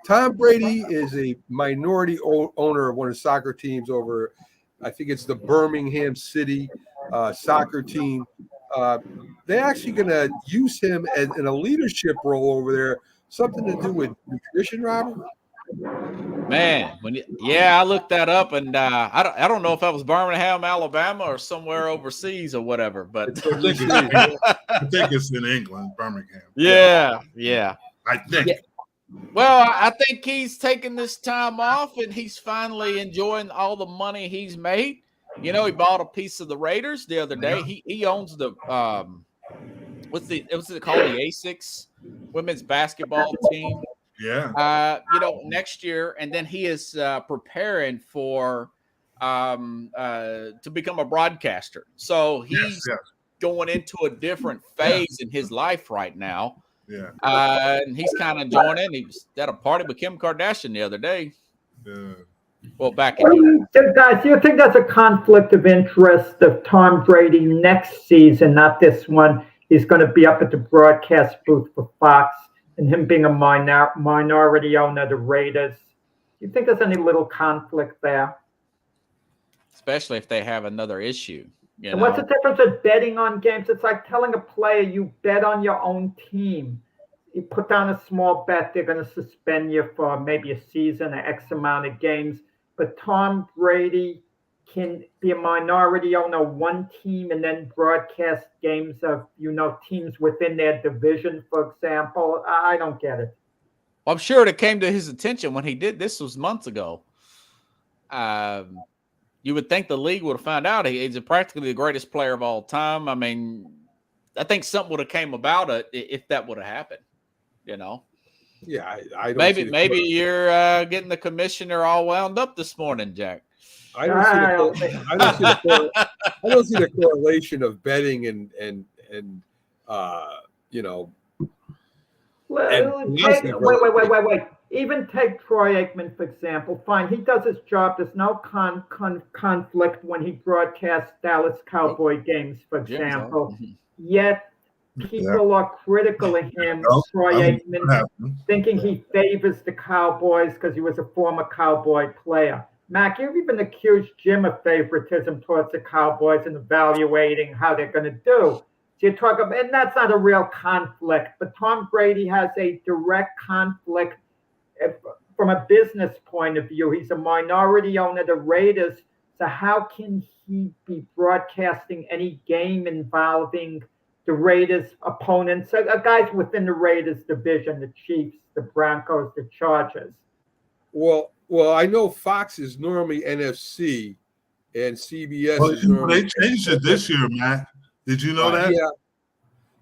Tom Brady is a minority owner of one of the soccer teams over, I think it's the Birmingham City soccer team. They're actually going to use him in a leadership role over there. Something to do with nutrition, Robert? Man, I looked that up, and I don't know if that was Birmingham, Alabama, or somewhere overseas or whatever. But I think it's in England, Birmingham. Yeah. I think. Yeah. Well, I think he's taking this time off, and he's finally enjoying all the money he's made. You know, he bought a piece of the Raiders the other day. He owns the what's it called? The A6 women's basketball team. Yeah. Next year, and then he is preparing for to become a broadcaster. So he's going into a different phase in his life right now. Yeah. And he's kind of enjoying it. He was at a party with Kim Kardashian the other day. Yeah. Well, back in guys, do you think that's a conflict of interest of Tom Brady next season, not this one? He's going to be up at the broadcast booth for Fox, and him being a minority owner of the Raiders. Do you think there's any little conflict there? Especially if they have another issue. And what's the difference of betting on games? It's like telling a player you bet on your own team. You put down a small bet, they're going to suspend you for maybe a season, X amount of games. But Tom Brady can be a minority owner of one team and then broadcast games of, teams within their division, for example. I don't get it. Well, I'm sure it came to his attention when he did this. Was months ago. You would think the league would have found out he's practically the greatest player of all time. I mean, I think something would have came about it if that would have happened. Yeah, I don't maybe you're getting the commissioner all wound up this morning, Jack. I don't see the correlation of betting and Wait. Even take Troy Aikman, for example. Fine, he does his job. There's no conflict when he broadcasts Dallas Cowboy games, for example. Yet people are critical of him, Troy Aikman, thinking he favors the Cowboys because he was a former Cowboy player. Mac, you've even accused Jim of favoritism towards the Cowboys and evaluating how they're going to do. So you talk about, and that's not a real conflict, but Tom Brady has a direct conflict from a business point of view. He's a minority owner of the Raiders, so how can he be broadcasting any game involving the Raiders' opponents, guys within the Raiders division, the Chiefs, the Broncos, the Chargers? Well, I know Fox is normally NFC, and CBS is normally. They changed it this year, Matt. Did you know that?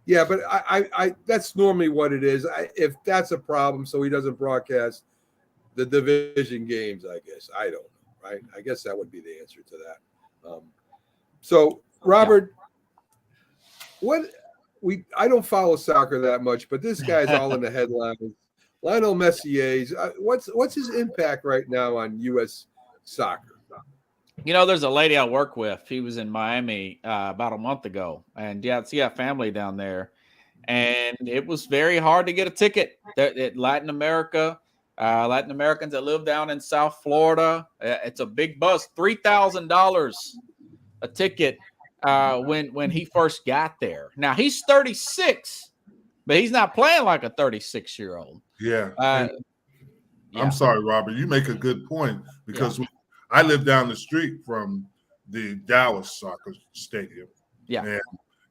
Yeah, but I that's normally what it is. If that's a problem, so he doesn't broadcast the division games, I guess. I don't know, right? I guess that would be the answer to that. So, Robert, I don't follow soccer that much, but this guy's all in the headlines. Lionel Messier's. What's his impact right now on U.S. soccer? There's a lady I work with. He was in Miami about a month ago, and she got family down there, and it was very hard to get a ticket. Latin Americans that live down in South Florida, it's a big buzz. $3,000 a ticket when he first got there. Now he's 36, but he's not playing like a 36-year-old. Yeah. I'm sorry, Robert. You make a good point because I live down the street from the Dallas soccer stadium. Yeah. And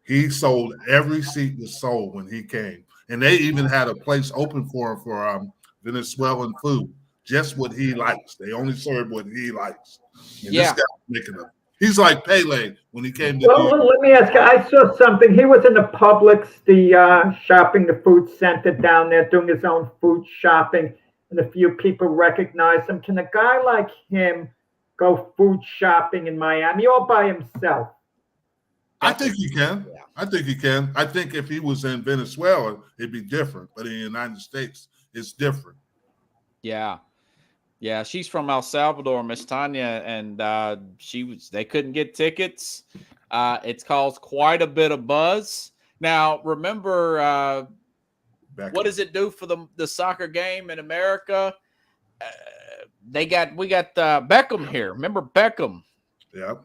he sold every seat was sold when he came. And they even had a place open for him for Venezuelan food, just what he likes. They only serve what he likes. And this guy's making up. He's like Pele when he came to let me ask you. I saw something. He was in the Publix, the food center down there, doing his own food shopping, and a few people recognized him. Can a guy like him go food shopping in Miami all by himself? I think he can. Yeah. I think he can. I think if he was in Venezuela, it'd be different. But in the United States, it's different. Yeah. Yeah, she's from El Salvador, Miss Tanya, and they couldn't get tickets. It's caused quite a bit of buzz. Now, remember, what does it do for the soccer game in America? We got Beckham here. Remember Beckham? Yeah.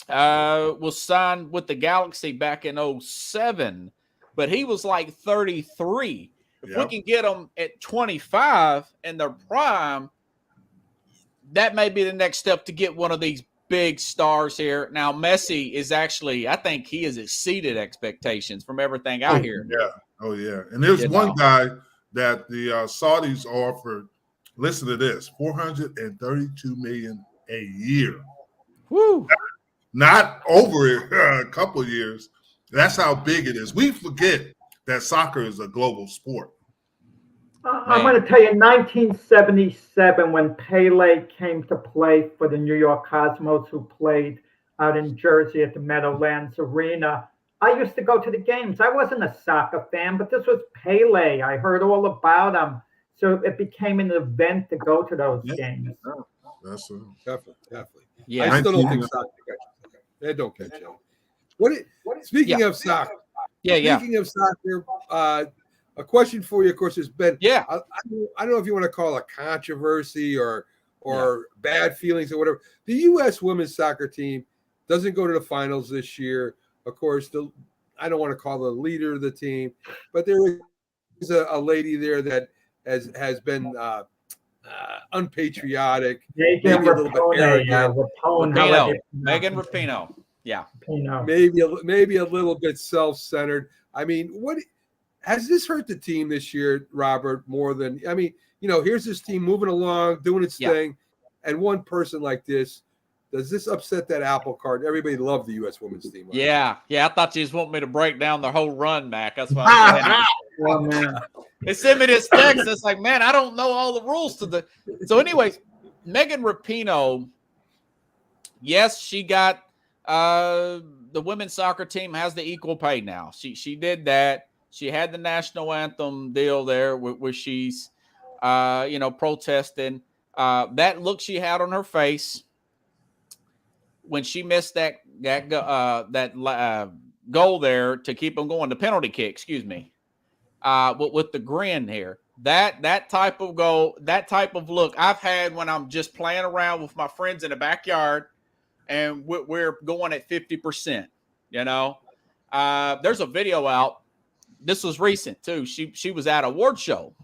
Was signed with the Galaxy back in 2007, but he was like 33. If we can get him at 25 in their prime, that may be the next step to get one of these big stars here. Now, Messi is actually, I think he has exceeded expectations from everything I hear. Yeah. Oh, yeah. And there's one guy that the Saudis offered, listen to this, $432 million a year. Woo. Not over a couple of years. That's how big it is. We forget that soccer is a global sport. I'm going to tell you, in 1977, when Pele came to play for the New York Cosmos, who played out in Jersey at the Meadowlands Arena, I used to go to the games. I wasn't a soccer fan, but this was Pele. I heard all about him. So it became an event to go to those games. That's Definitely. Yeah. I still don't think soccer catches. They don't catch on. Speaking of soccer. Speaking of soccer, a question for you, of course, has been. Yeah. I don't know if you want to call it a controversy or bad feelings or whatever. The U.S. women's soccer team doesn't go to the finals this year. Of course, I don't want to call the leader of the team, but there is a lady there that has been unpatriotic, maybe a little bit arrogant. Megan Rapinoe. Yeah. Maybe a little bit self-centered. I mean, what has this hurt the team this year, Robert, more than, I mean, here's this team moving along, doing its thing, and one person like this, does this upset that apple cart? Everybody loved the U.S. women's team. Yeah. I thought you just want me to break down the whole run, Mac. That's why I Oh, man. They sent me this text. It's like, man, I don't know all the rules to the. So, anyways, Megan Rapinoe, yes, she got the women's soccer team has the equal pay now. She did that. She had the national anthem deal there where she's, protesting. That look she had on her face when she missed that goal there to keep them going, the penalty kick, excuse me, with the grin here. That type of goal, that type of look I've had when I'm just playing around with my friends in the backyard and we're going at 50%, There's a video out. This was recent too. She was at a award show.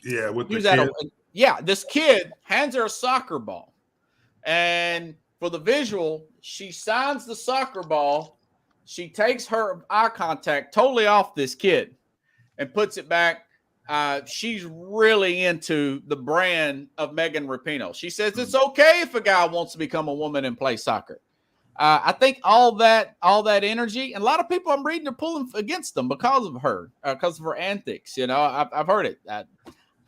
Yeah, with the kid. This kid hands her a soccer ball. And for the visual, she signs the soccer ball. She takes her eye contact totally off this kid and puts it back. She's really into the brand of Megan Rapinoe. She says it's okay if a guy wants to become a woman and play soccer. I think all that energy, and a lot of people I'm reading are pulling against them because of her antics. I've heard it.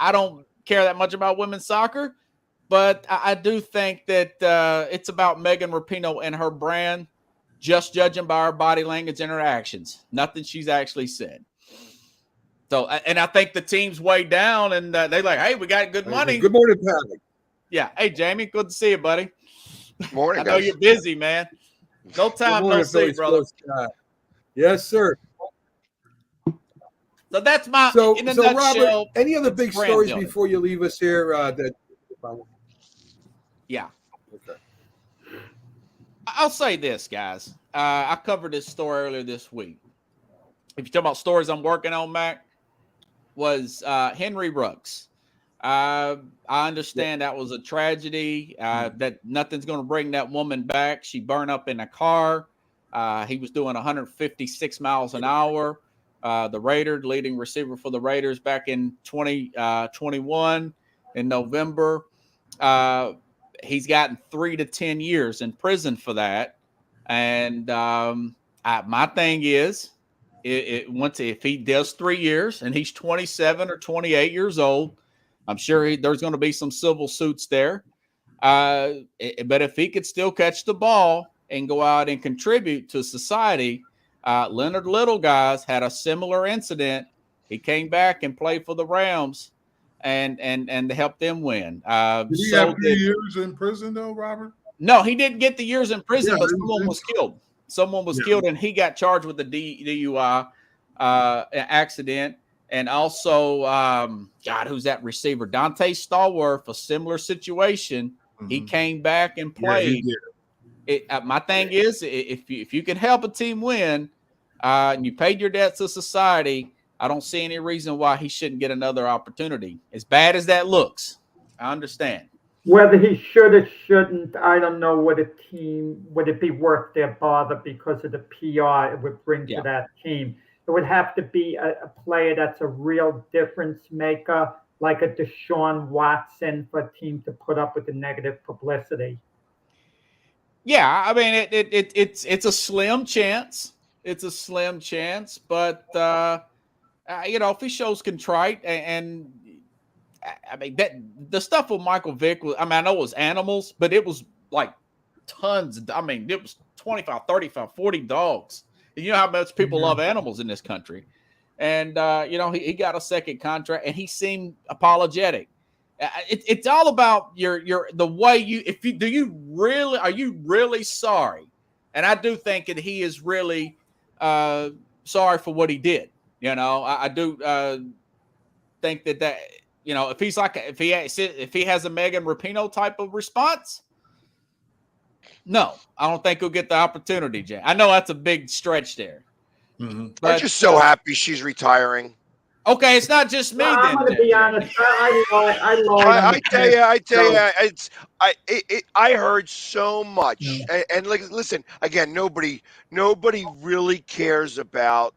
I don't care that much about women's soccer, but I do think that it's about Megan Rapinoe and her brand, just judging by her body language and her actions, nothing she's actually said. So, and I think the team's way down, and they're like, "Hey, we got good money." Good morning, Patrick. Yeah. Hey, Jamie, good to see you, buddy. Morning, I know you're busy, man. No time, no see, brother. Yes, sir. So that's my in a nutshell. Robert, any other big stories before you leave us here? Yeah. Okay. I'll say this, guys. I covered this story earlier this week. If you talk about stories I'm working on, Mac, was Henry Ruggs. I understand that was a tragedy, that nothing's going to bring that woman back. She burned up in a car. He was doing 156 miles an hour. The leading receiver for the Raiders back in 2021 in November. He's gotten 3 to 10 years in prison for that. And my thing is, if he does 3 years and he's 27 or 28 years old, I'm sure there's going to be some civil suits there. But if he could still catch the ball and go out and contribute to society, Leonard Little, guys, had a similar incident. He came back and played for the Rams and helped them win. Did he have 3 years in prison, though, Robert? No, he didn't get the years in prison, but someone was killed. Someone was killed, and he got charged with the DUI accident. And also, who's that receiver? Dante Stallworth, a similar situation. Mm-hmm. He came back and played. Yeah, my thing is, if you can help a team win and you paid your debts to society, I don't see any reason why he shouldn't get another opportunity. As bad as that looks, I understand. Whether he should or shouldn't, I don't know what a team, would it be worth their bother because of the PR it would bring to that team. It would have to be a player that's a real difference maker, like a Deshaun Watson, for a team to put up with the negative publicity. Yeah, I mean it's a slim chance. It's a slim chance, but if he shows contrite and I mean that the stuff with Michael Vick was, I mean, I know it was animals, but it was like tons. I mean, it was 25, 35, 40 dogs. And you know how much people love animals in this country. And he got a second contract and he seemed apologetic. It's all about the way are you really sorry? And I do think that he is really sorry for what he did. I do think that if he has a Megan Rapinoe type of response, no, I don't think he'll get the opportunity, Jay. I know that's a big stretch there. Mm-hmm. But, I'm just so happy she's retiring. Okay, it's not just me. I'm going to be honest. I tell you, I heard so much, and like, listen, again, nobody really cares about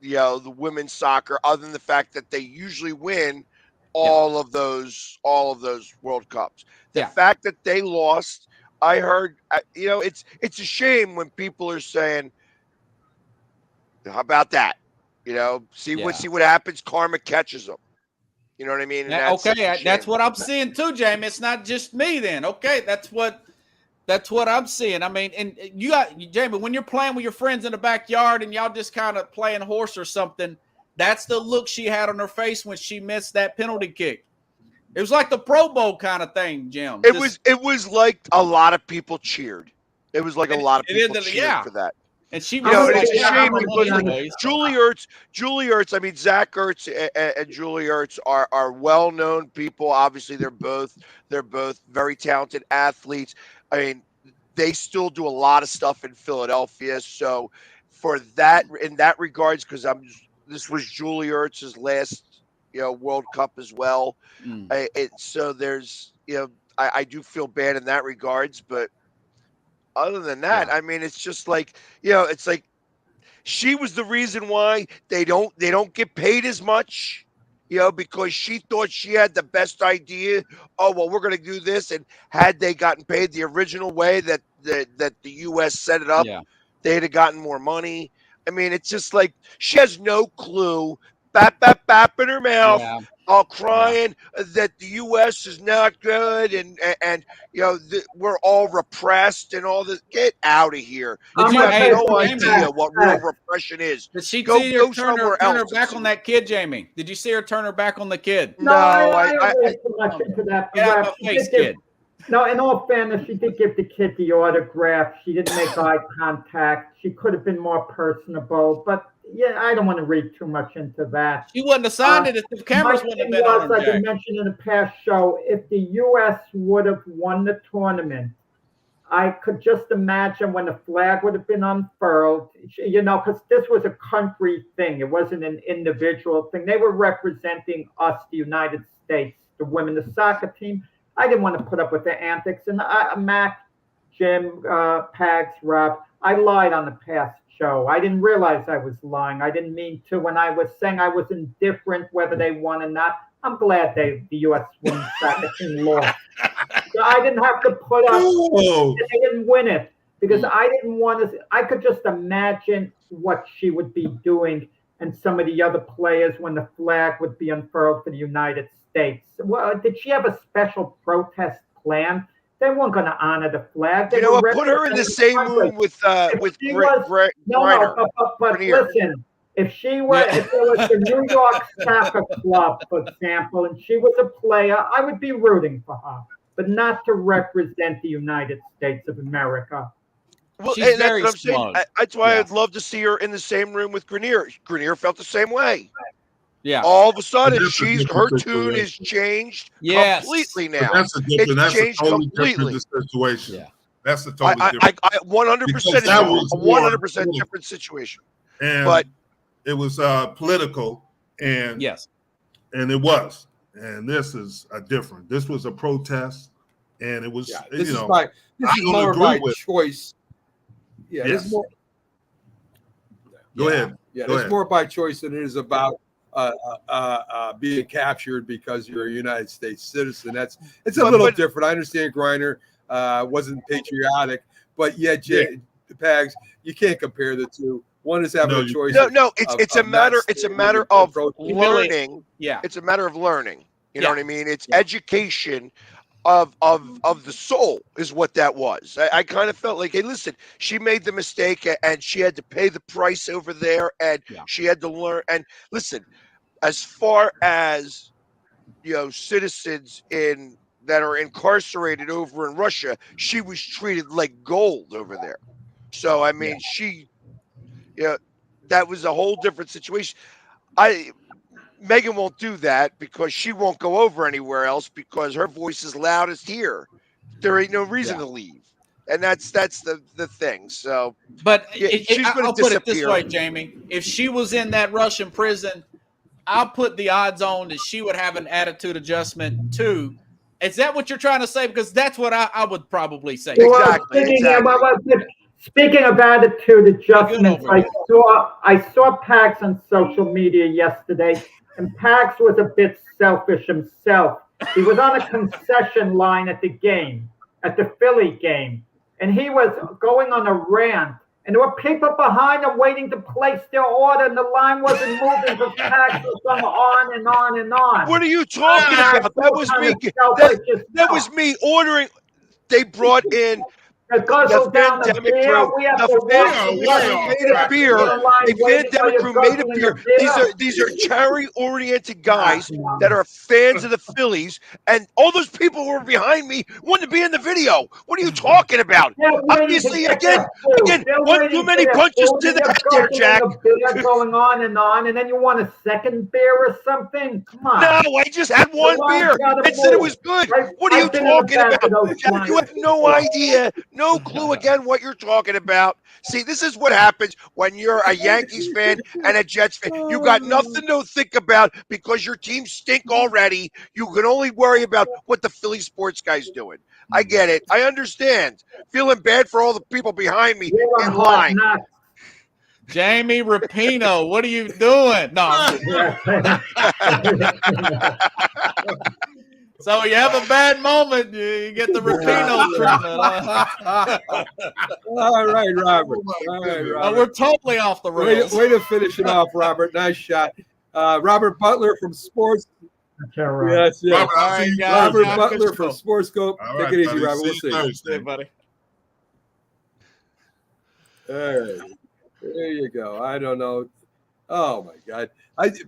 the women's soccer, other than the fact that they usually win all of those World Cups. The fact that they lost, I heard, it's a shame when people are saying, how about that? See what happens. Karma catches them. You know what I mean? That's what I'm seeing too, Jamie. It's not just me then. Okay, that's what I'm seeing. I mean, and you got Jamie, when you're playing with your friends in the backyard and y'all just kind of playing horse or something, that's the look she had on her face when she missed that penalty kick. It was like the Pro Bowl kind of thing, Jim. It was like a lot of people cheered. It was like a lot of people cheered for that. And she was it's a shame because Julie Ertz, I mean, Zach Ertz and Julie Ertz are well-known people. Obviously, they're both very talented athletes. I mean, they still do a lot of stuff in Philadelphia. So for that, in that regards, because this was Julie Ertz's last, World Cup as well. So there's, I do feel bad in that regards, but other than that, I mean, it's just like, it's like she was the reason why they don't get paid as much, because she thought she had the best idea. Oh, well, we're going to do this. And had they gotten paid the original way that the U.S. set it up, they'd have gotten more money. I mean, it's just like she has no clue. Bap, bap, bap in her mouth, all crying that the U.S. is not good and we're all repressed and all this. Get out of here. You have no idea what real repression is. Did she turn her back on that kid, Jamie? Did you see her turn her back on the kid? No, I don't read too much into that. Kid. No, in all fairness, she did give the kid the autograph. She didn't make eye contact. She could have been more personable, but I don't want to read too much into that. She wouldn't have signed it if the cameras wouldn't have been on her. Like I mentioned in the past show, if the U.S. would have won the tournament, I could just imagine when the flag would have been unfurled, because this was a country thing. It wasn't an individual thing. They were representing us, the United States, the women, the soccer team. I didn't want to put up with their antics. And Mac, Jim, Pags, Rob, I lied on the past show. I didn't realize I was lying. I didn't mean to. When I was saying I was indifferent whether they won or not, I'm glad the U.S. women's soccer team lost. So I didn't have to put up. They didn't win it because I didn't want to. I could just imagine what she would be doing and some of the other players when the flag would be unfurled for the United States. Well, did she have a special protest plan? They weren't going to honor the flag. Put her in the same room with Griner. But listen, if there was the New York Soccer Club, for example, and she was a player, I would be rooting for her, but not to represent the United States of America. Well, she's very smart. That's why I'd love to see her in the same room with Grenier. Grenier felt the same way. Yeah. All of a sudden, her tune is changed completely now. That's a totally different situation. Yeah. That's a totally different. 100% a 100% different situation. But it was political, and yes, and it was. And this is a different. This was a protest, and it was this is I don't more agree by with. choice. Yeah, this Yes. is more. Go ahead. Yeah, Go it's ahead. more by choice than it is about being captured because you're a United States citizen. It's a little different. I understand Griner wasn't patriotic, but yet, Pags, you can't compare the two. One is having a choice. No, it's a matter of learning. Yeah, it's a matter of learning. You know what I mean? It's education of the soul is what that was. I kind of felt like, hey, listen, she made the mistake and she had to pay the price over there, and she had to learn. And listen, as far as citizens that are incarcerated over in Russia, she was treated like gold over there. So I mean, that was a whole different situation. Megan won't do that because she won't go over anywhere else because her voice is loudest here. There ain't no reason to leave, and that's the thing. So, but she's going to disappear. I'll put it this way, Jamie: if she was in that Russian prison, I'll put the odds on that she would have an attitude adjustment too. Is that what you're trying to say? Because that's what I would probably say. Exactly. Speaking of attitude adjustments, I saw Pax on social media yesterday, and Pax was a bit selfish himself. He was on a concession line at the Philly game, and he was going on a rant. And there were people behind him waiting to place their order, and the line wasn't moving because Pax was going on and on and on. What are you talking about? That was me. That was me ordering. They brought in the pandemic crew. Made a beer. The pandemic crew made a beer. These are charity-oriented guys that are fans of the Phillies, and all those people who were behind me wanted to be in the video. What are you talking about? Obviously, again, one too many punches to the head there, Jack. Going on, and then you want a second beer or something? Come on. No, I just had one beer and said it was good. What are you talking about? Jack, you have no idea. No clue again what you're talking about. See, this is what happens when you're a Yankees fan and a Jets fan. You got nothing to think about because your team stink already. You can only worry about what the Philly sports guy's doing. I get it. I understand. Feeling bad for all the people behind me in line. Jamie Rapino, what are you doing? No. So you have a bad moment, you get the Rapino treatment. All right, Robert. We're totally off the rails. Way to finish it off, Robert. Nice shot. Robert Butler from Sports. Yes. Robert Butler from Sports Skope. Take it easy, Robert. We'll see. Hey, buddy. All right. There you go. I don't know. Oh my God,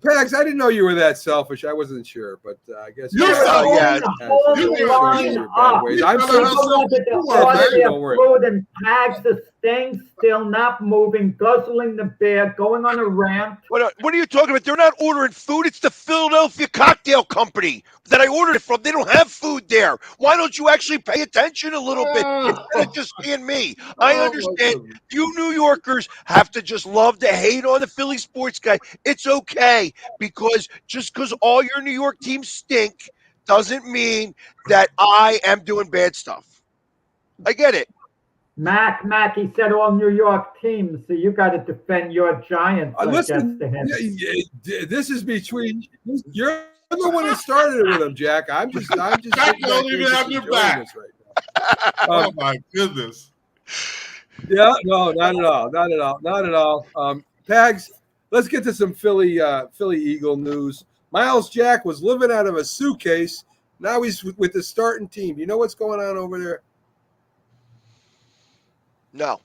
Pax, I didn't know you were that selfish. I wasn't sure, but I guess you're I'm food and Pax the sting, still not moving, guzzling the beer, going on a rant. What are you talking about? They're not ordering food. It's the Philadelphia Cocktail Company that I ordered it from. They don't have food there. Why don't you actually pay attention a little bit instead of just being me? I understand you New Yorkers have to just love to hate on the Philly sports guy. It's okay because just because all your New York teams stink doesn't mean that I am doing bad stuff. I get it. Mac, he said all New York teams, so you got to defend your Giants. Listen, this is between you're the one who started it with him, Jack. I'm just. Jack don't even have your back. Right now. Oh my goodness. Yeah, no, not at all. Pags, let's get to some Philly Eagle news. Miles Jack was living out of a suitcase. Now he's with the starting team. You know what's going on over there? No.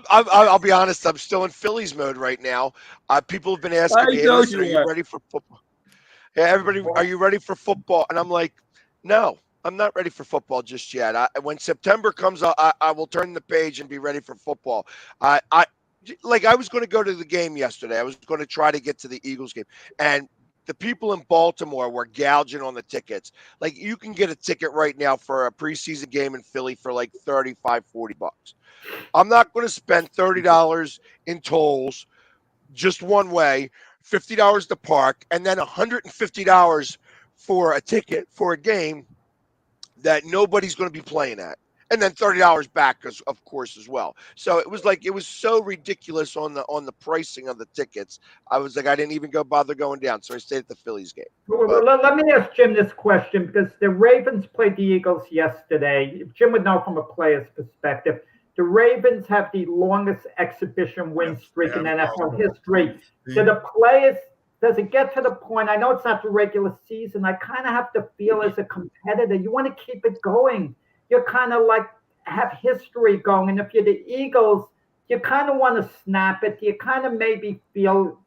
I'll be honest. I'm still in Phillies mode right now. People have been asking me, hey, listen, are you ready for football? Yeah, everybody, are you ready for football? And I'm like, no, I'm not ready for football just yet. When September comes, I will turn the page and be ready for football. I was going to go to the game yesterday. I was going to try to get to the Eagles game, and the people in Baltimore were gouging on the tickets. Like, you can get a ticket right now for a preseason game in Philly for like $35, $40. I'm not going to spend $30 in tolls just one way, $50 to park, and then $150 for a ticket for a game that nobody's going to be playing at. And then $30 back, of course, as well. So it was so ridiculous on the pricing of the tickets. I was like, I didn't even bother going down. So I stayed at the Phillies game. Well, let me ask Jim this question, because the Ravens played the Eagles yesterday. Jim would know from a player's perspective. The Ravens have the longest exhibition win streak in NFL history. Do the players, does it get to the point, I know it's not the regular season, I kind of have to feel as a competitor, you want to keep it going. You're kind of like have history going. And if you're the Eagles, you kind of want to snap it. You kind of maybe tell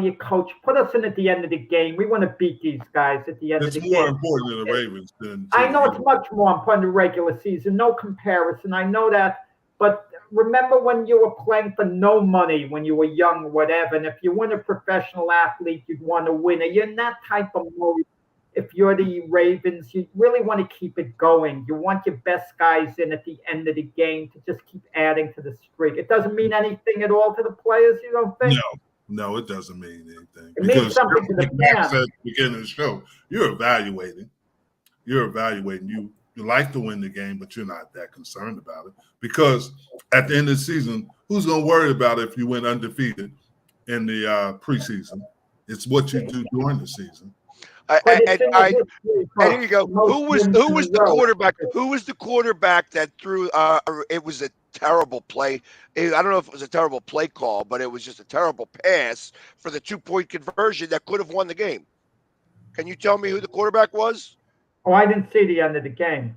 your coach, put us in at the end of the game. We want to beat these guys at the end of the game. It's more important than the Ravens. I know it's much more important than the regular season. No comparison. I know that. But remember when you were playing for no money when you were young or whatever, and if you weren't a professional athlete, you'd want to win. You're in that type of mode. If you're the Ravens, you really want to keep it going. You want your best guys in at the end of the game to just keep adding to the streak. It doesn't mean anything at all to the players, you don't think? No, it doesn't mean anything. It means something to the fans. At the beginning of the show, you're evaluating. You like to win the game, but you're not that concerned about it. Because at the end of the season, who's going to worry about it if you went undefeated in the preseason? It's what you do during the season. And here you go. Who was the quarterback? Who was the quarterback that threw? It was a terrible play. I don't know if it was a terrible play call, but it was just a terrible pass for the 2-point conversion that could have won the game. Can you tell me who the quarterback was? Oh, I didn't see the end of the game.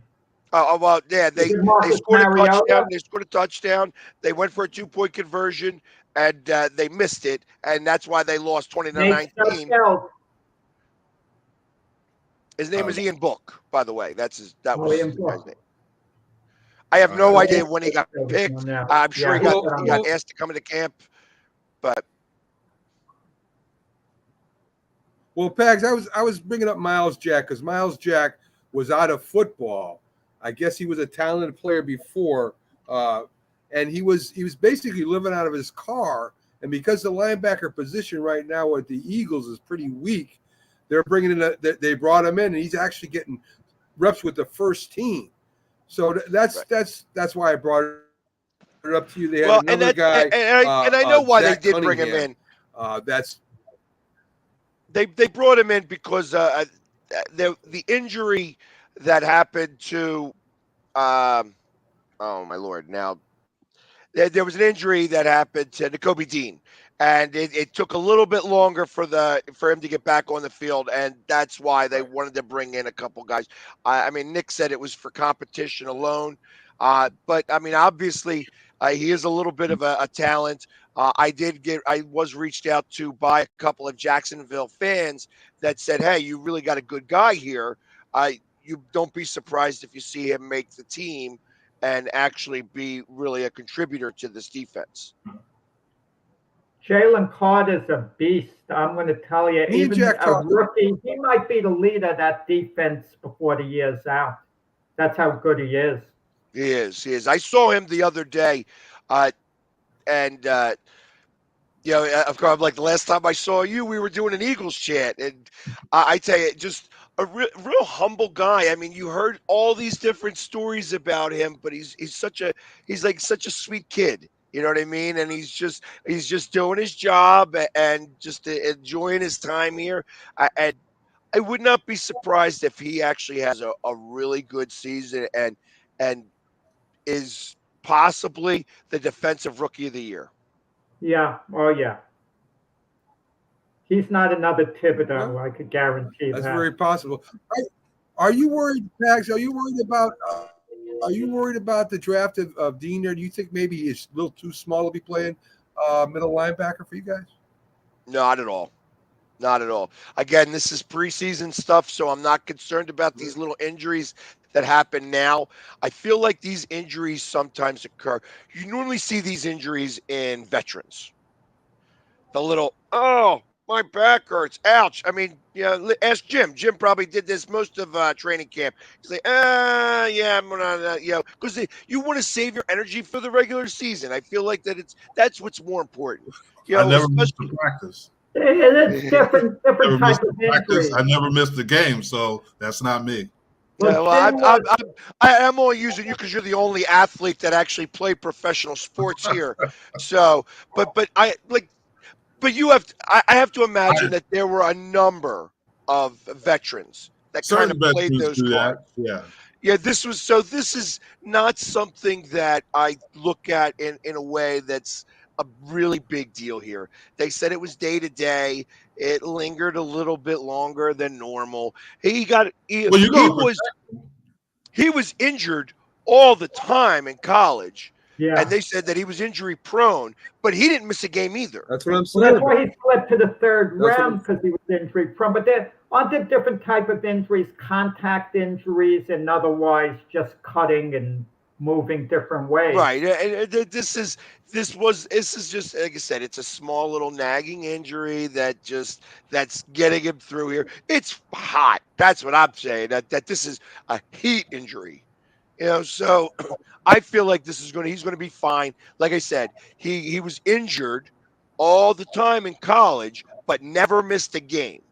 Well, yeah, they scored a touchdown. They scored a touchdown. They went for a 2-point conversion, and they missed it, and that's why they lost 20-19. His name is Ian Book, by the way. That was his guy's name. I have no idea when he got picked. I'm sure he got asked to come into camp, but. Well, Pags, I was bringing up Miles Jack because Miles Jack was out of football. I guess he was a talented player before, and he was basically living out of his car. And because the linebacker position right now with the Eagles is pretty weak, they're bringing in they brought him in, and he's actually getting reps with the first team. So that's why I brought it up to you. They had another guy, and I know why Zach they did bring him in. They brought him in because the injury that happened to oh my Lord, now there was an injury that happened to Nakobe Dean. And it took a little bit longer for him to get back on the field, and that's why they wanted to bring in a couple guys. I mean, Nick said it was for competition alone, but I mean, obviously, he is a little bit of a talent. I was reached out to by a couple of Jacksonville fans that said, "Hey, you really got a good guy here. You don't be surprised if you see him make the team and actually be really a contributor to this defense." Jalen Carter's a beast. I'm going to tell you, even a rookie, he might be the leader of that defense before the year's out. That's how good he is. He is. I saw him the other day, and of course, like the last time I saw you, we were doing an Eagles chant, and I tell you, just a real humble guy. I mean, you heard all these different stories about him, but he's like such a sweet kid. You know what I mean? And he's just doing his job and just enjoying his time here. I would not be surprised if he actually has a really good season and is possibly the defensive rookie of the year. Yeah. Oh, yeah. He's not another Thibodeau. I could guarantee that's that. very possible. Are you worried, Pags? Are you worried about? Are you worried about the draft of Dean there? Do you think maybe he's a little too small to be playing middle linebacker for you guys? Not at all. Not at all. Again, this is preseason stuff, so I'm not concerned about these little injuries that happen now. I feel like these injuries sometimes occur. You normally see these injuries in veterans. The little, my back hurts. Ouch. I mean, ask Jim. Jim probably did this most of training camp. He's like, yeah, I'm gonna, because you want to save your energy for the regular season. I feel like that's what's more important. I never missed a practice. It's different type of injury. I never missed a game, so that's not me. Well, Well, I'm only using you because you're the only athlete that actually played professional sports here. So, but you have. I have to imagine that there were a number of veterans that kind of Certain played veterans those do cards. that. Yeah. Yeah, this is not something that I look at in a way that's a really big deal here. They said it was day to day. It lingered a little bit longer than normal. Well, you're going to He was injured all the time in college, and yeah. they said that he was injury prone, but he didn't miss a game either. That's what I'm Well, saying. that's why he slipped to the third That's what round because he was injury prone. But there aren't there different type of injuries, contact injuries, and otherwise just cutting and moving different ways. Right. This is just like I said. It's a small little nagging injury that's getting him through here. It's hot. That's what I'm saying. That this is a heat injury. So I feel like he's going to be fine. Like I said, he was injured all the time in college, but never missed a game.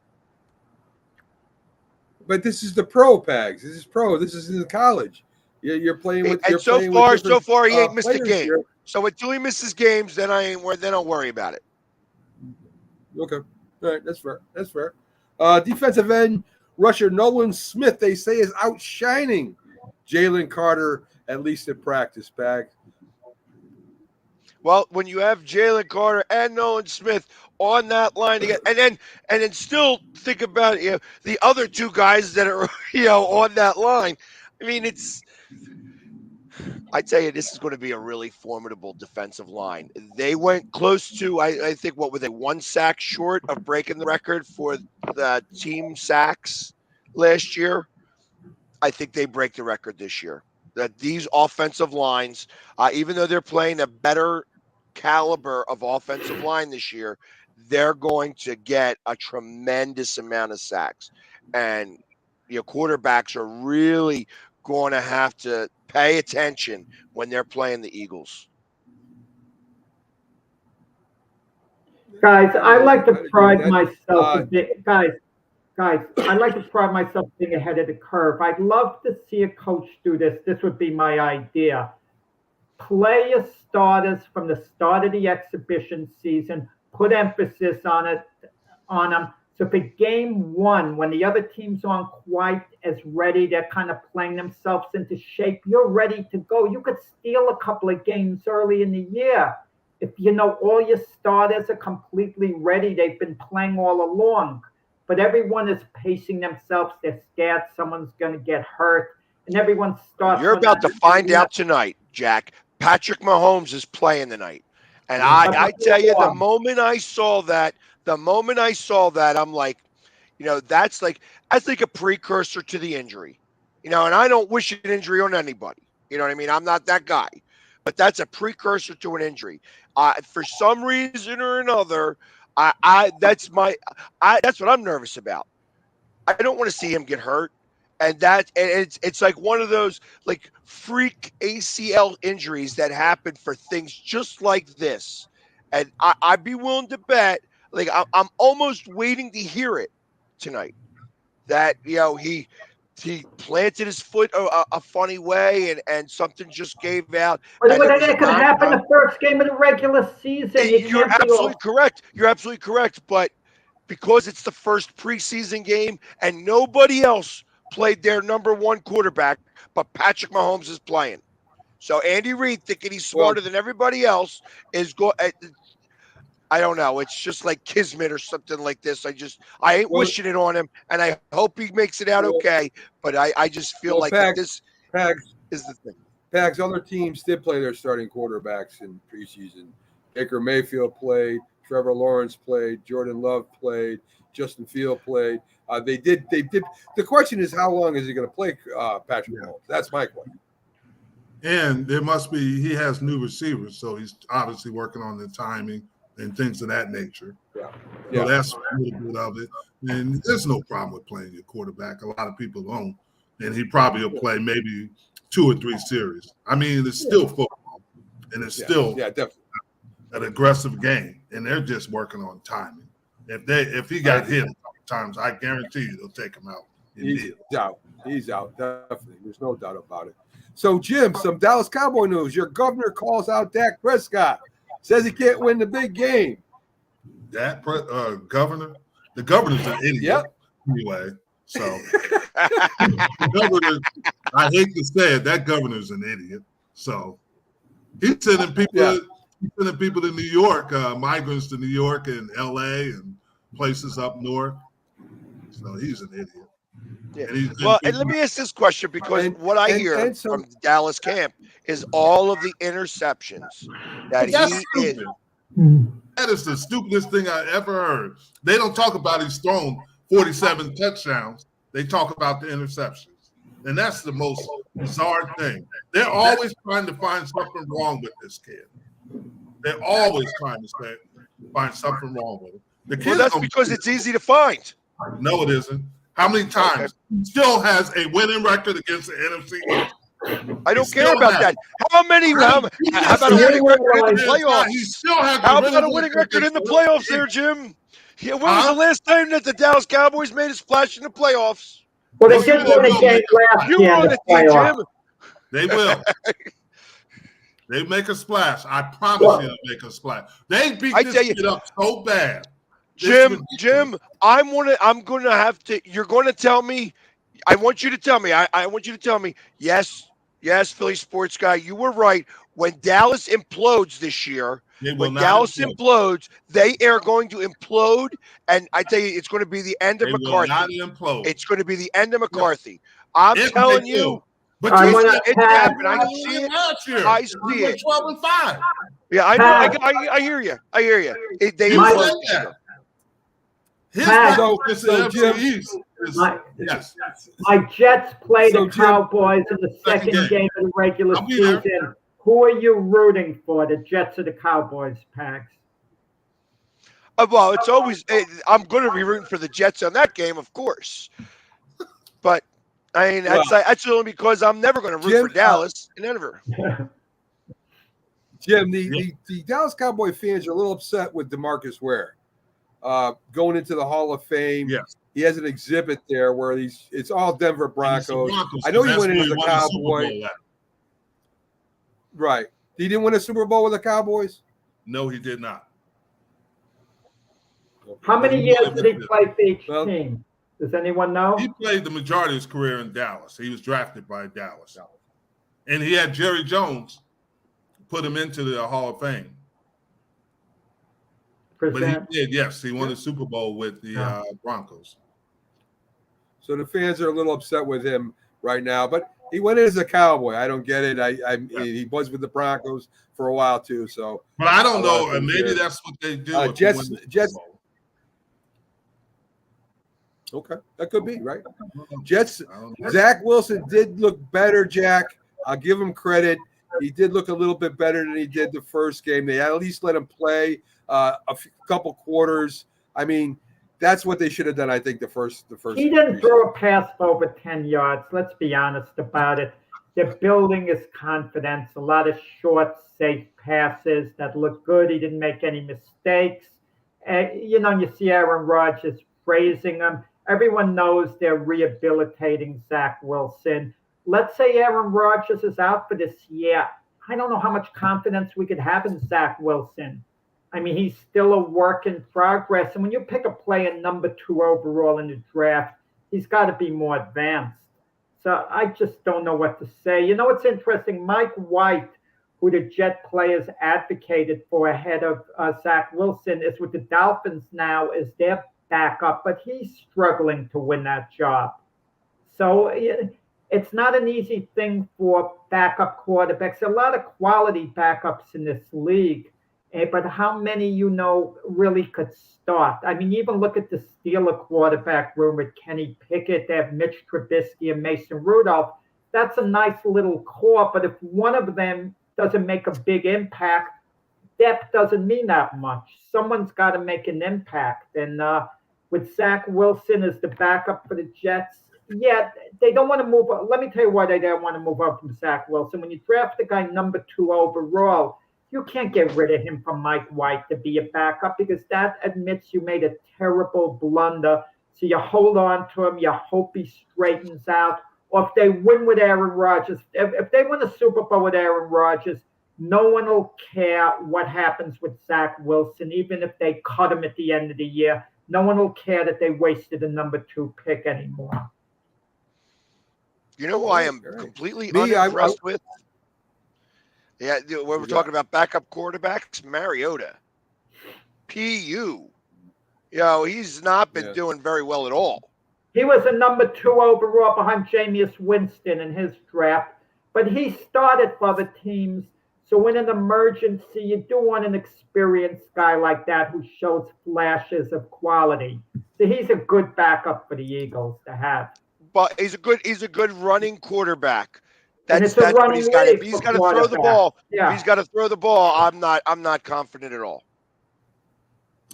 But this is the pro, Pags. This is pro. This is in college. You're playing with. And so far, he ain't missed a game. Here. So until he misses games, then then I'll worry about it. Okay, all right, that's fair. That's fair. Defensive end rusher Nolan Smith, they say, is outshining Jalen Carter, at least in practice, Pags. Well, when you have Jalen Carter and Nolan Smith on that line together, and then still think about the other two guys that are on that line. I mean, I tell you, this is going to be a really formidable defensive line. They went close to, I think, what were they, 1 sack short of breaking the record for the team sacks last year. I think they break the record this year. That these offensive lines, even though they're playing a better caliber of offensive line this year, they're going to get a tremendous amount of sacks. And quarterbacks are really going to have to pay attention when they're playing the Eagles. Guys, I like to pride myself. Guys, I like to pride myself being ahead of the curve. I'd love to see a coach do this. This would be my idea. Play your starters from the start of the exhibition season. Put emphasis on them. So for game 1, when the other teams aren't quite as ready, they're kind of playing themselves into shape. You're ready to go. You could steal a couple of games early in the year. If all your starters are completely ready, they've been playing all along. But everyone is pacing themselves. They're scared someone's going to get hurt. And everyone starts. You're about to find out tonight, Jack. Patrick Mahomes is playing tonight. And I tell you, the moment I saw that, I'm like, that's like a precursor to the injury. And I don't wish an injury on anybody. You know what I mean? I'm not that guy. But that's a precursor to an injury. For some reason or another, that's what I'm nervous about. I don't want to see him get hurt. And it's like one of those like freak ACL injuries that happen for things just like this. And I'd be willing to bet, like I'm almost waiting to hear it tonight, that he planted his foot a funny way and something just gave out. But that could happen the first game of the regular season. You're absolutely correct. You're absolutely correct. But because it's the first preseason game and nobody else played their number 1 quarterback, but Patrick Mahomes is playing. So Andy Reid, thinking he's smarter than everybody else, is I don't know. It's just like kismet or something like this. I ain't wishing it on him, and I hope he makes it out okay. But I just feel like this is the thing. Pags, other teams did play their starting quarterbacks in preseason. Baker Mayfield played. Trevor Lawrence played. Jordan Love played. Justin Field played. They did. The question is, how long is he going to play Patrick Mahomes? That's my question. And he has new receivers, so he's obviously working on the timing and things of that nature. Yeah. So that's a little bit of it. And there's no problem with playing your quarterback. A lot of people don't. And he probably will play maybe 2 or 3 series. I mean, it's still football, and it's still definitely an aggressive game, and they're just working on timing. If he got hit a couple times, I guarantee you they'll take him out. He's out, definitely. There's no doubt about it. So, Jim, some Dallas Cowboy news. Your governor calls out Dak Prescott. Says he can't win the big game. That governor? The governor's an idiot. Yep. Anyway, so the governor, I hate to say it, that governor's an idiot. So he's sending people to New York, migrants to New York and LA and places up north. So he's an idiot. Yeah. Well, and let me ask this question, because what I hear from the Dallas camp is all of the interceptions that he is. That is the stupidest thing I ever heard. They don't talk about he's thrown 47 touchdowns. They talk about the interceptions. And that's the most bizarre thing. They're always trying to find something wrong with this kid. They're always trying to find something wrong with him. The kid, well, that's because it's easy to find. No, it isn't. How many times? He still has a winning record against the NFC East. I don't care about that. How about a winning record in the playoffs? He still has How about a winning record in the playoffs there, Jim? Yeah, when was the last time that the Dallas Cowboys made a splash in the playoffs? Well, they did win a game last You year were in on the the team, playoffs. Jim. They will. They make a splash. I promise you they'll make a splash. They beat this kid up so bad. Jim, I'm gonna have to. You're going to tell me. I want you to tell me. I want you to tell me. Yes, Philly sports guy, you were right. When Dallas implodes this year, they are going to implode, and I tell you, it's going to be the end of McCarthy. It's going to be the end of McCarthy. I'm telling you. But it happened. I see it. I see it. 12-5. Yeah, I know. I hear you. I hear you. They implode. My Jets play the Cowboys in the second game of the regular season. Who are you rooting for, the Jets or the Cowboys, Pax? Well, it's always I'm going to be rooting for the Jets on that game, of course. But I mean, that's only because I'm never going to root for Dallas. Never. Jim, the Dallas Cowboy fans are a little upset with DeMarcus Ware. Going into the Hall of Fame. Yes. He has an exhibit there where it's all Denver Broncos. I know he went in as a Cowboy. Right. He didn't win a Super Bowl with the Cowboys? No, he did not. How many years did he play for each team? Does anyone know? He played the majority of his career in Dallas. He was drafted by Dallas. And he had Jerry Jones put him into the Hall of Fame. But he did, yes. He won the Super Bowl with the Broncos. So the fans are a little upset with him right now. But he went in as a Cowboy. I don't get it. He was with the Broncos for a while too. So, but I don't know. And maybe that's what they do. Jets. Okay, that could be right. Jets. Zach Wilson did look better, Jack. I'll give him credit. He did look a little bit better than he did the first game. They at least let him play a couple quarters. I mean, that's what they should have done. I think the first. He didn't throw a pass for over 10 yards. Let's be honest about it. They're building his confidence. A lot of short, safe passes that look good. He didn't make any mistakes. You see Aaron Rodgers praising him. Everyone knows they're rehabilitating Zach Wilson. Let's say Aaron Rodgers is out for this year. I don't know how much confidence we could have in Zach Wilson. I mean, he's still a work in progress. And when you pick a player number 2 overall in the draft, he's got to be more advanced. So I just don't know what to say. You know what's interesting? Mike White, who the Jet players advocated for ahead of Zach Wilson, is with the Dolphins now as their backup, but he's struggling to win that job. So it's not an easy thing for backup quarterbacks. A lot of quality backups in this league. But how many really could start? I mean, even look at the Steeler quarterback room with Kenny Pickett. They have Mitch Trubisky and Mason Rudolph. That's a nice little core. But if one of them doesn't make a big impact, depth doesn't mean that much. Someone's got to make an impact. And with Zach Wilson as the backup for the Jets, they don't want to move. Let me tell you why they don't want to move up from Zach Wilson. When you draft a guy number 2 overall, you can't get rid of him from Mike White to be a backup because that admits you made a terrible blunder. So you hold on to him. You hope he straightens out. or if they win with Aaron Rodgers, if they win a Super Bowl with Aaron Rodgers, no one will care what happens with Zach Wilson, even if they cut him at the end of the year. No one will care that they wasted a number 2 pick anymore. You know who I am completely unimpressed with? Yeah, when we're talking about backup quarterbacks, Mariota. PU. He's not been doing very well at all. He was a number 2 overall behind Jameis Winston in his draft, but he started for the teams. So in an emergency, you do want an experienced guy like that who shows flashes of quality. So he's a good backup for the Eagles to have. But he's a good running quarterback. That's what what he's got. If he's got to throw the ball, I'm not confident at all.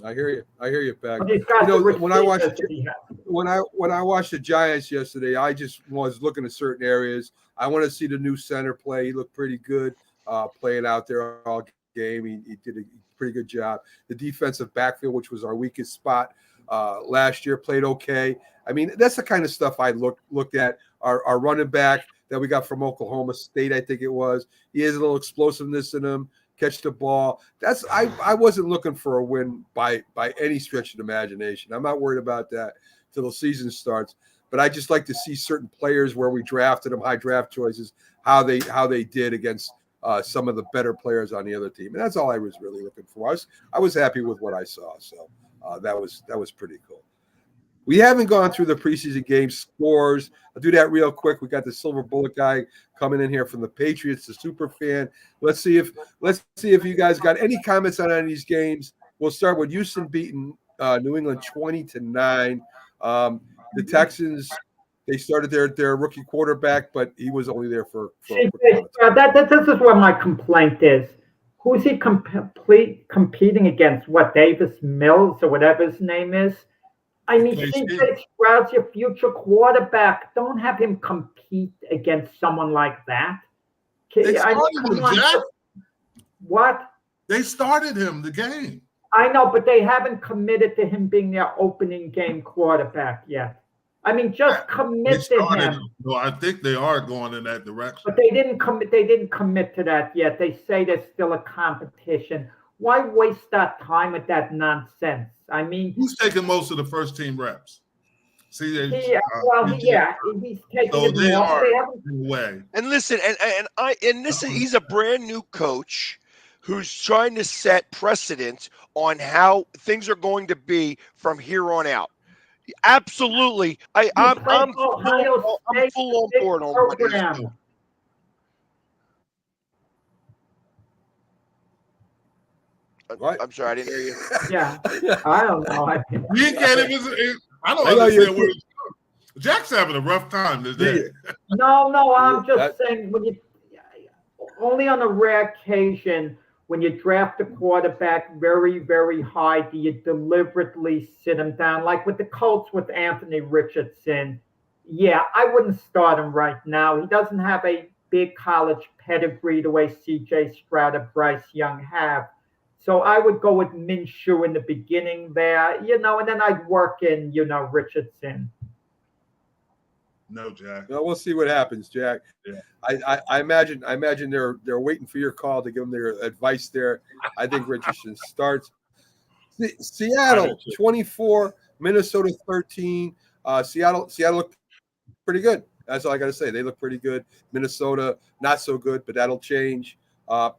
I hear you, Beck. When I watched the Giants yesterday, I just was looking at certain areas. I want to see the new center play. He looked pretty good playing out there all game. He did a pretty good job. The defensive backfield, which was our weakest spot last year, played okay. I mean, that's the kind of stuff I looked at. Our running back that we got from Oklahoma State, I think it was. He has a little explosiveness in him. Catch the ball. I wasn't looking for a win by any stretch of the imagination. I'm not worried about that till the season starts. But I just like to see certain players where we drafted them, high draft choices, how they did against some of the better players on the other team. And that's all I was really looking for. I was happy with what I saw. So that was pretty cool. We haven't gone through the preseason game scores. I'll do that real quick. We got the Silver Bullet guy coming in here from the Patriots, the superfan. Let's see if you guys got any comments on any of these games. We'll start with Houston beating New England 20-9. The Texans, they started their rookie quarterback, but he was only there for this is what my complaint is. Who's he competing against? What, Davis Mills or whatever his name is? I mean, CJ Stroud's your future quarterback. Don't have him compete against someone like that. They started him, Jack. What? They started him the game. I know, but they haven't committed to him being their opening game quarterback yet. I mean, just commit to him. No, I think they are going in that direction. But they didn't commit to that yet. They say there's still a competition. Why waste that time with that nonsense? I mean, who's taking most of the first team reps? See, he's taking so they more. are in the way. And listen, he's a brand new coach who's trying to set precedent on how things are going to be from here on out. Absolutely, I'm full on board on what he's doing. What? I'm sorry, I didn't hear you. Yeah, I don't know. I don't understand where it's going. Jack's having a rough time today. No, I'm just saying only on a rare occasion when you draft a quarterback very, very high, do you deliberately sit him down? Like with the Colts with Anthony Richardson. Yeah, I wouldn't start him right now. He doesn't have a big college pedigree the way CJ Stroud or Bryce Young have. So I would go with Minshew in the beginning there, and then I'd work in, Richardson. No, Jack. No, we'll see what happens, Jack. Yeah. I imagine they're waiting for your call to give them their advice there. I think Richardson starts. Seattle 24, Minnesota 13. Seattle looked pretty good. That's all I got to say. They look pretty good. Minnesota not so good, but that'll change.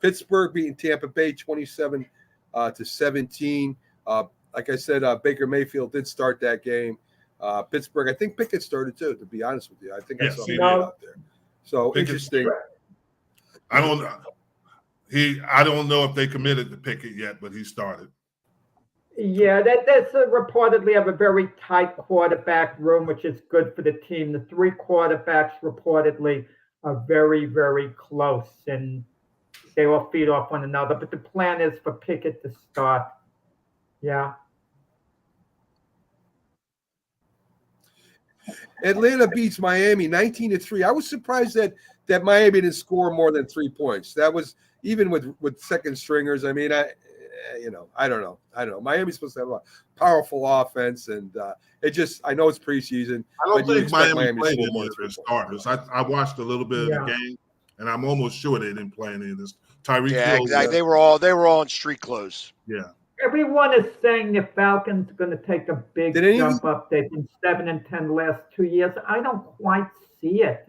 Pittsburgh beating Tampa Bay 27-17. Like I said, Baker Mayfield did start that game. Pittsburgh, I think Pickett started too, to be honest with you. I think I saw him out there. So Pickett, interesting. I don't know if they committed to Pickett yet, but he started. Yeah, that's reportedly have a very tight quarterback room, which is good for the team. The 3 quarterbacks reportedly are very, very close, and they all feed off one another. But the plan is for Pickett to start. Yeah. Atlanta beats Miami 19-3. I was surprised that Miami didn't score more than 3 points. That was even with second stringers. I mean, I don't know. Miami's supposed to have a powerful offense, and I know it's preseason. I don't but you think expect Miami played to score any more of than their 3 starters. I watched a little bit of the game, and I'm almost sure they didn't play any of this. Tyreek Hill. Exactly. They were all in street clothes. Yeah. Everyone is saying the Falcons are going to take a big jump up. They've been 7-10 the last 2 years. I don't quite see it.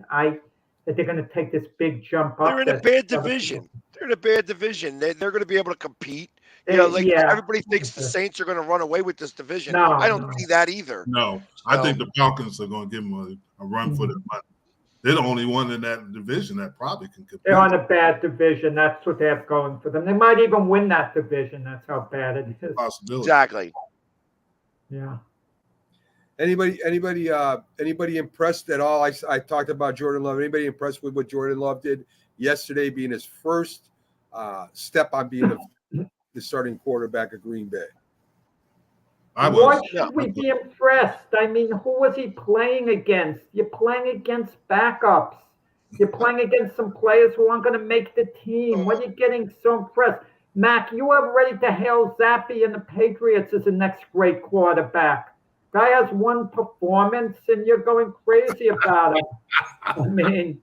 That they're going to take this big jump up. They're in a bad division. They're going to be able to compete. Everybody thinks the Saints are going to run away with this division. No, I don't see that either. No, I think the Falcons are going to give them a run for their money. They're the only one in that division that probably can compete. They're on a bad division. That's what they have going for them. They might even win that division. That's how bad it is. Possibility. Exactly. Yeah. Anybody impressed at all? I talked about Jordan Love. Anybody impressed with what Jordan Love did yesterday, being his first step on being the starting quarterback of Green Bay? Why should we be impressed? I mean, who was he playing against? You're playing against backups. You're playing against some players who aren't going to make the team. What are you getting so impressed? Mac, you are ready to hail Zappe and the Patriots as the next great quarterback. Guy has one performance, and you're going crazy about him. I mean,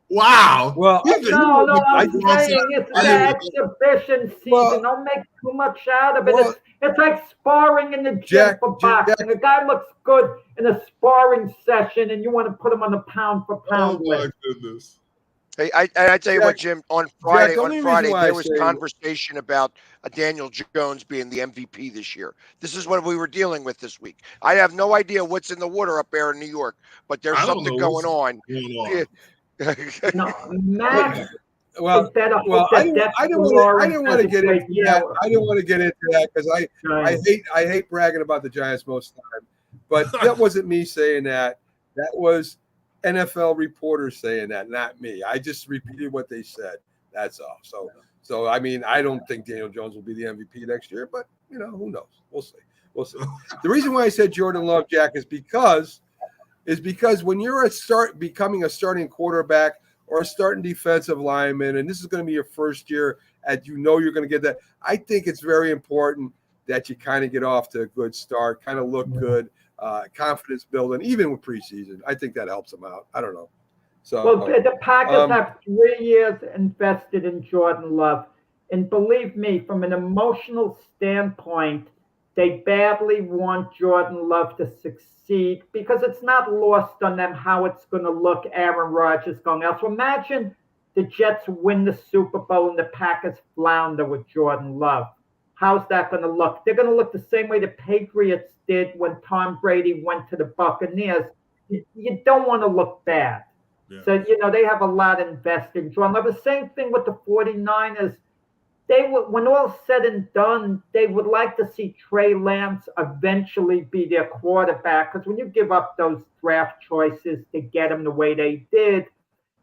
wow. Well, no, I'm saying it's the exhibition season. Don't make too much out of it. It's like sparring in the gym for boxing. A guy looks good in a sparring session, and you want to put him on the pound-for-pound list. Oh, my goodness. Hey, I tell you what, Jim. On Friday, there was conversation about Daniel Jones being the MVP this year. This is what we were dealing with this week. I have no idea what's in the water up there in New York, but there's something going on. No, Mac. Well, I didn't want to get into that. I didn't want to get into that because I hate bragging about the Giants most of the time. But that wasn't me saying that. That was NFL reporters saying that, not me. I just repeated what they said. That's all. So I mean, I don't think Daniel Jones will be the MVP next year, but who knows? We'll see. The reason why I said Jordan Love, Jack, is because when you're becoming a starting quarterback or a starting defensive lineman, and this is going to be your first year, and you're going to get that, I think it's very important that you kind of get off to a good start, kind of look good, confidence building, even with preseason. I think that helps them out. I don't know. So, the Packers have 3 years invested in Jordan Love. And believe me, from an emotional standpoint, they badly want Jordan Love to succeed because it's not lost on them how it's going to look Aaron Rodgers going out. So imagine the Jets win the Super Bowl and the Packers flounder with Jordan Love. How's that going to look? They're going to look the same way the Patriots did when Tom Brady went to the Buccaneers. You don't want to look bad. Yeah. So, they have a lot invested in Jordan Love. The same thing with the 49ers. When all's said and done, they would like to see Trey Lance eventually be their quarterback. Because when you give up those draft choices to get him the way they did,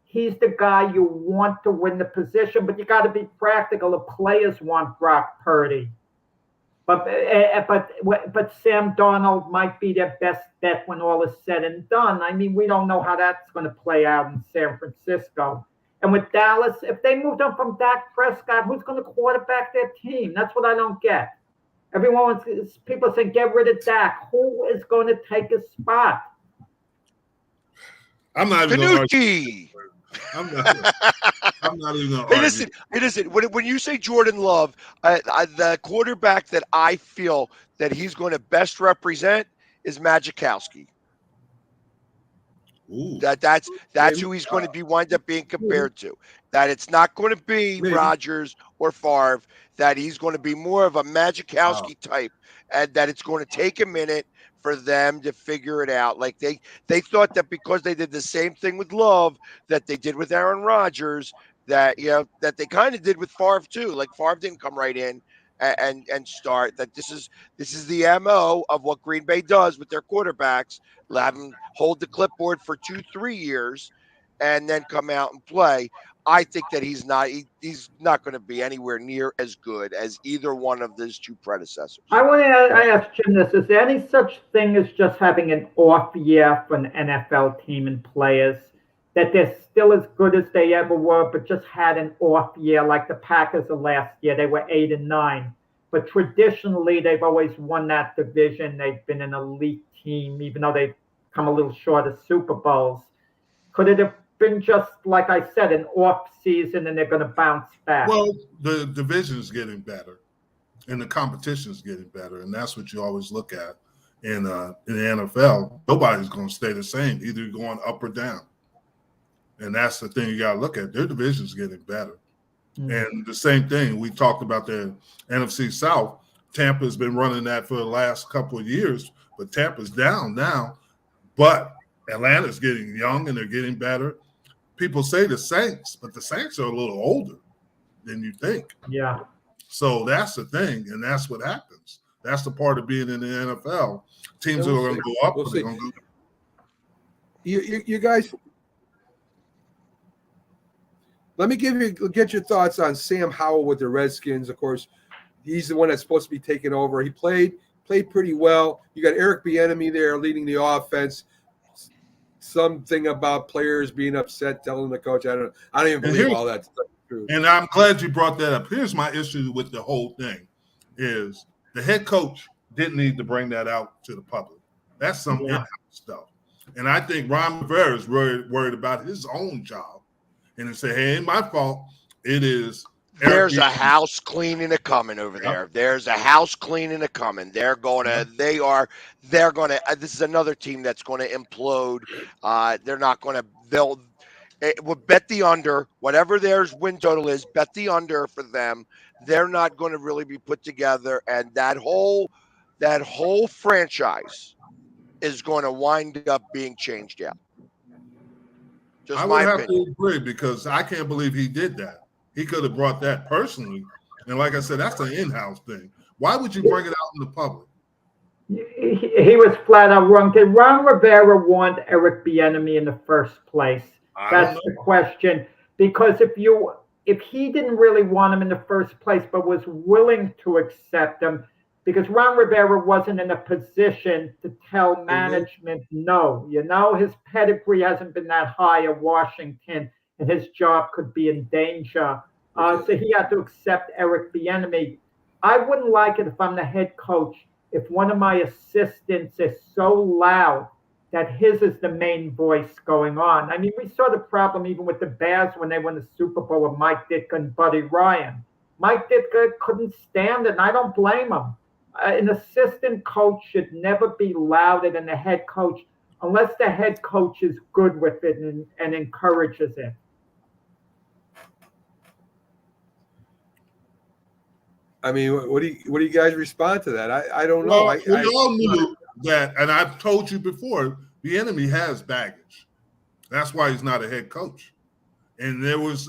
he's the guy you want to win the position. But you got to be practical. The players want Brock Purdy. But Sam Darnold might be their best bet when all is said and done. I mean, we don't know how that's going to play out in San Francisco. And with Dallas, if they moved on from Dak Prescott, who's going to quarterback their team? That's what I don't get. People say, get rid of Dak. Who is going to take his spot? I'm not even going to I'm not even going to argue. Hey, listen. When you say Jordan Love, the quarterback that I feel that he's going to best represent is Majkowski. That's who he's going to be wind up being compared to. That it's not going to be Rodgers or Favre. That he's going to be more of a Majkowski type, and that it's going to take a minute for them to figure it out. Like they thought that because they did the same thing with Love that they did with Aaron Rodgers, that that they kind of did with Favre too. Like Favre didn't come right in and start. That this is the MO of what Green Bay does with their quarterbacks. Let them hold the clipboard for 2-3 years and then come out and play. I think that he's not going to be anywhere near as good as either one of those two predecessors. I ask Jim this. Is there any such thing as just having an off year for an NFL team and players? that they're still as good as they ever were, but just had an off year, like the Packers of last year. They were 8-9. But traditionally, they've always won that division. They've been an elite team, even though they've come a little short of Super Bowls. Could it have been just, like I said, an off season and they're going to bounce back? Well, the division is getting better and the competition is getting better. And that's what you always look at in the NFL. Nobody's going to stay the same, either going up or down. And that's the thing you got to look at. Their division is getting better. And the same thing, we talked about the NFC South. Tampa's been running that for the last couple of years, but Tampa's down now. But Atlanta's getting young and they're getting better. People say the Saints, but the Saints are a little older than you think. Yeah. So that's the thing, and that's what happens. That's the part of being in the NFL. Teams are going to go up. We'll they're going to go. You guys, let me get your thoughts on Sam Howell with the Redskins. Of course, he's the one that's supposed to be taking over. He played pretty well. You got Eric Bieniemy there leading the offense. Something about players being upset, telling the coach, I don't even believe all that stuff. And I'm glad you brought that up. Here's my issue with the whole thing is the head coach didn't need to bring that out to the public. That's some in-house stuff. And I think Ron Rivera is worried about his own job. And he said, hey, ain't my fault. It is. There's a house cleaning coming over there. There's a house cleaning coming. This is another team that's going to implode. We'll bet the under, whatever their win total is, bet the under for them. They're not going to really be put together. And that whole franchise is going to wind up being changed out. I would have to agree because I can't believe he did that. He could have brought that personally. And like I said, that's an in-house thing. Why would you bring it out in the public? He was flat out wrong. Did Ron Rivera want Eric Bieniemy in the first place? That's the question. Because if he didn't really want him in the first place, but was willing to accept him, because Ron Rivera wasn't in a position to tell management no. His pedigree hasn't been that high at Washington, and his job could be in danger. So he had to accept Eric Bieniemy. I wouldn't like it if I'm the head coach, if one of my assistants is so loud that his is the main voice going on. I mean, we saw the problem even with the Bears when they won the Super Bowl with Mike Ditka and Buddy Ryan. Mike Ditka couldn't stand it, and I don't blame him. An assistant coach should never be louder than the head coach unless the head coach is good with it and encourages it. I mean, what do you guys respond to that? I don't know. Well, we all knew that, and I've told you before, Bieniemy has baggage. That's why he's not a head coach. And there's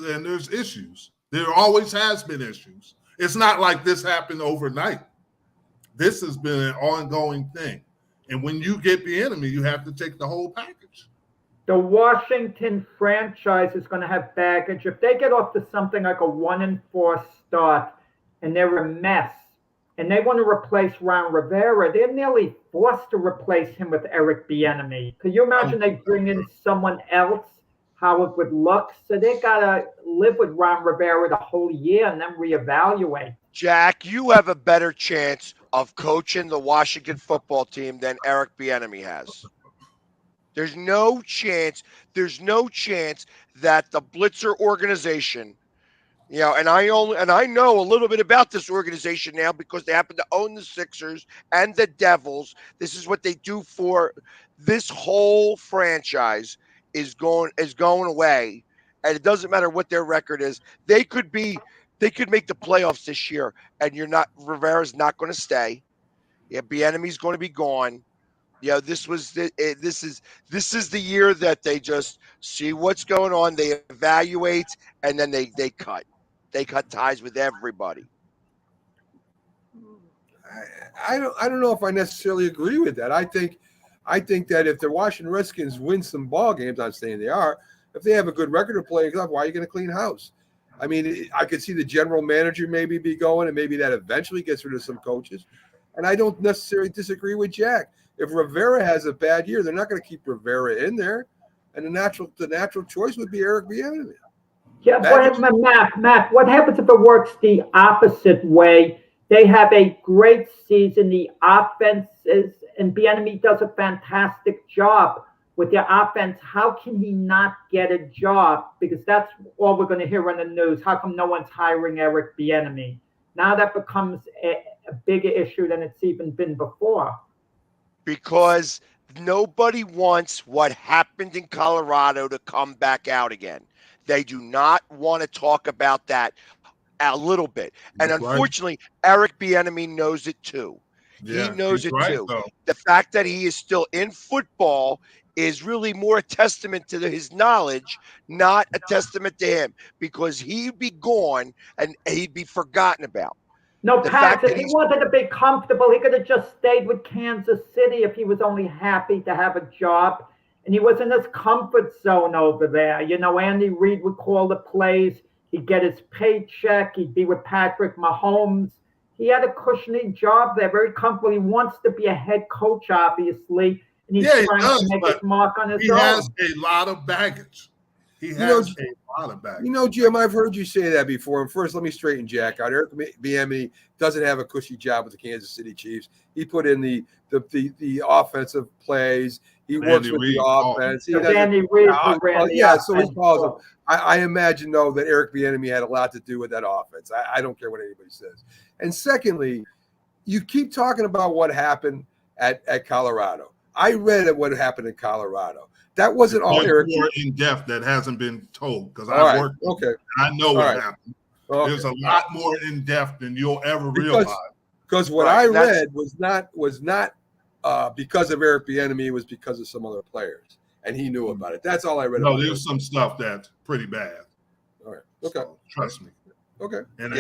issues. There always has been issues. It's not like this happened overnight. This has been an ongoing thing. And when you get Bieniemy, you have to take the whole package. The Washington franchise is going to have baggage. If they get off to something like a 1-4 start and they're a mess and they want to replace Ron Rivera, they're nearly forced to replace him with Eric Bieniemy. Could you imagine they bring in someone else, how it would look? So they got to live with Ron Rivera the whole year and then reevaluate. Jack, you have a better chance of coaching the Washington football team than Eric Bieniemy has. There's no chance that the Blitzer organization, and I know a little bit about this organization now because they happen to own the Sixers and the Devils. This is what they do for this whole franchise is going away, and it doesn't matter what their record is. They could make the playoffs this year, and Rivera's not going to stay. Yeah, Bieniemy's going to be gone. This is the year that they just see what's going on, they evaluate, and then they cut. They cut ties with everybody. I don't know if I necessarily agree with that. I think that if the Washington Redskins win some ball games, I'm saying they are, if they have a good record of playing, why are you going to clean house? I mean, I could see the general manager maybe be going, and maybe that eventually gets rid of some coaches. And I don't necessarily disagree with Jack. If Rivera has a bad year, they're not going to keep Rivera in there. and the natural choice would be Eric Bieniemy. Yeah, Mac, what happens if it works the opposite way? They have a great season. The offense and Bieniemy does a fantastic job with their offense. How can he not get a job? Because that's all we're going to hear on the news. How come no one's hiring Eric Bieniemy? Now that becomes a bigger issue than it's even been before. Because nobody wants what happened in Colorado to come back out again. They do not want to talk about that a little bit. And That's unfortunately, Eric Bieniemy knows it too. Yeah, he knows it too. Though. The fact that he is still in football is really more a testament to his knowledge, not a testament to him, because he'd be gone and he'd be forgotten about. No, Pat, if he wanted to be comfortable, he could have just stayed with Kansas City if he was only happy to have a job. And he was in his comfort zone over there. You know, Andy Reid would call the plays. He'd get his paycheck. He'd be with Patrick Mahomes. He had a cushiony job there, very comfortable. He wants to be a head coach, obviously. And he's trying to make his mark on his own. He has a lot of baggage. He has a lot of baggage. You know, Jim, I've heard you say that before. And first, let me straighten Jack out. Eric Bieniemy doesn't have a cushy job with the Kansas City Chiefs. He put in the offensive plays. He works with the offense. Andy Reid, so he calls him. I imagine, though, that Eric Bieniemy had a lot to do with that offense. I don't care what anybody says. And secondly, you keep talking about what happened at Colorado. I read what happened in Colorado. That wasn't all Eric. More in depth that hasn't been told because I worked. Okay, and I know what happened. Okay. There's a lot more in depth than you'll ever realize. Because what I read was not because of Eric Bieniemy, it was because of some other players, and he knew about it. That's all I read. No, there's some stuff that's pretty bad. All right. Okay. So, trust me. Okay. And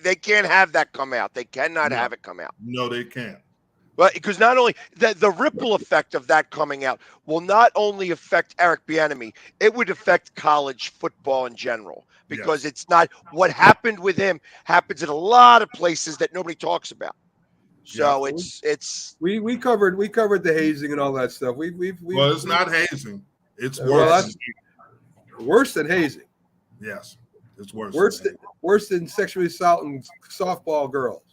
they can't have that come out. They cannot have it come out. No, they can't. Well, because not only the ripple effect of that coming out will not only affect Eric Bieniemy, it would affect college football in general. Because it's not what happened with him happens in a lot of places that nobody talks about. So it's we covered the hazing and all that stuff. Well, it's not hazing. It's worse. Worse than hazing. Yes, it's worse. Worse than sexually assaulting softball girls.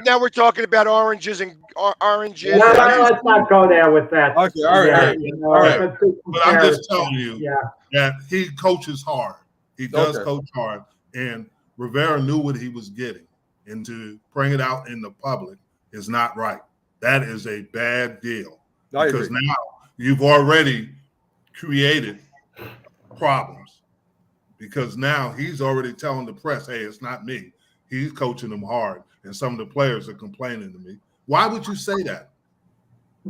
Now we're talking about oranges and oranges. No, let's not go there with that. Okay, all right. All right. But I'm just telling you that he coaches hard. He does coach hard, and Rivera knew what he was getting, and to bring it out in the public is not right. That is a bad deal because now you've already created problems because now he's already telling the press, hey, it's not me. He's coaching them hard, and some of the players are complaining to me. Why would you say that?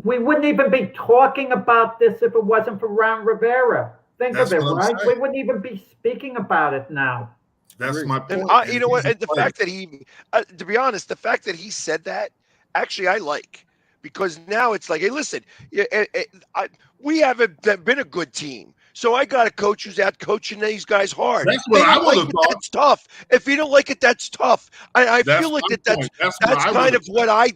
We wouldn't even be talking about this if it wasn't for Ron Rivera. Think of it, right? We wouldn't even be speaking about it now. That's my point. And you know what? And the fact that he, to be honest, the fact that he said that, actually, I like. Because now it's like, hey, listen, we haven't been a good team. So I got a coach who's out coaching these guys hard. That's what I would have thought. That's tough. If you don't like it, that's tough. I feel like that's kind of what I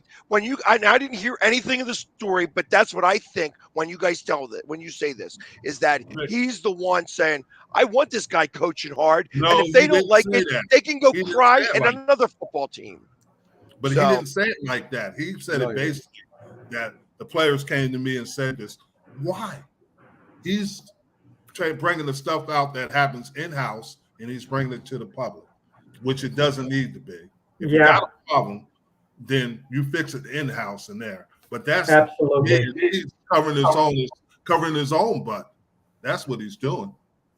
didn't hear anything of the story, but that's what I think when you guys when you say this, is that he's the one saying, I want this guy coaching hard. No, and if they don't like it, they can go cry at another football team. But he didn't say it like that. He said it basically that the players came to me and said this. Why? He's bringing the stuff out that happens in-house, and he's bringing it to the public, which it doesn't need to be. If you got a problem, then you fix it in-house and there. But that's absolutely he's covering his own butt. That's what he's doing.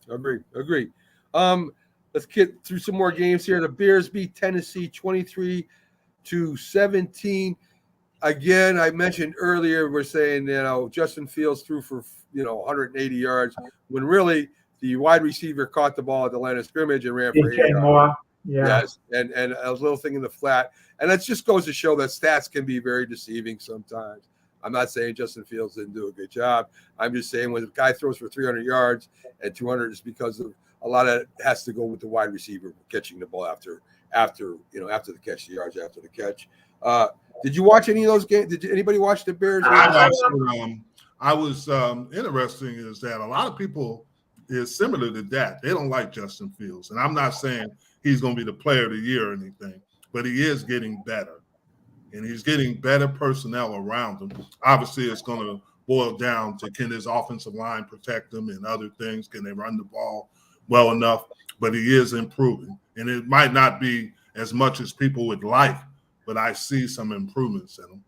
Agree. Let's get through some more games here. The Bears beat Tennessee 23-17. Again, I mentioned earlier, we're saying, Justin Fields threw for 180 yards when really the wide receiver caught the ball at the line of scrimmage and ran for 8 yards. Yes, and a little thing in the flat. And that just goes to show that stats can be very deceiving sometimes. I'm not saying Justin Fields didn't do a good job. I'm just saying when the guy throws for 300 yards and 200 is because of a lot of it has to go with the wide receiver catching the ball after the catch, the yards after the catch. Did you watch any of those games? Did anybody watch the Bears? I I was interesting is that a lot of people is similar to that. They don't like Justin Fields. And I'm not saying he's going to be the player of the year or anything, but he is getting better. And he's getting better personnel around him. Obviously, it's going to boil down to can his offensive line protect him and other things. Can they run the ball well enough? But he is improving. And it might not be as much as people would like, but I see some improvements in him.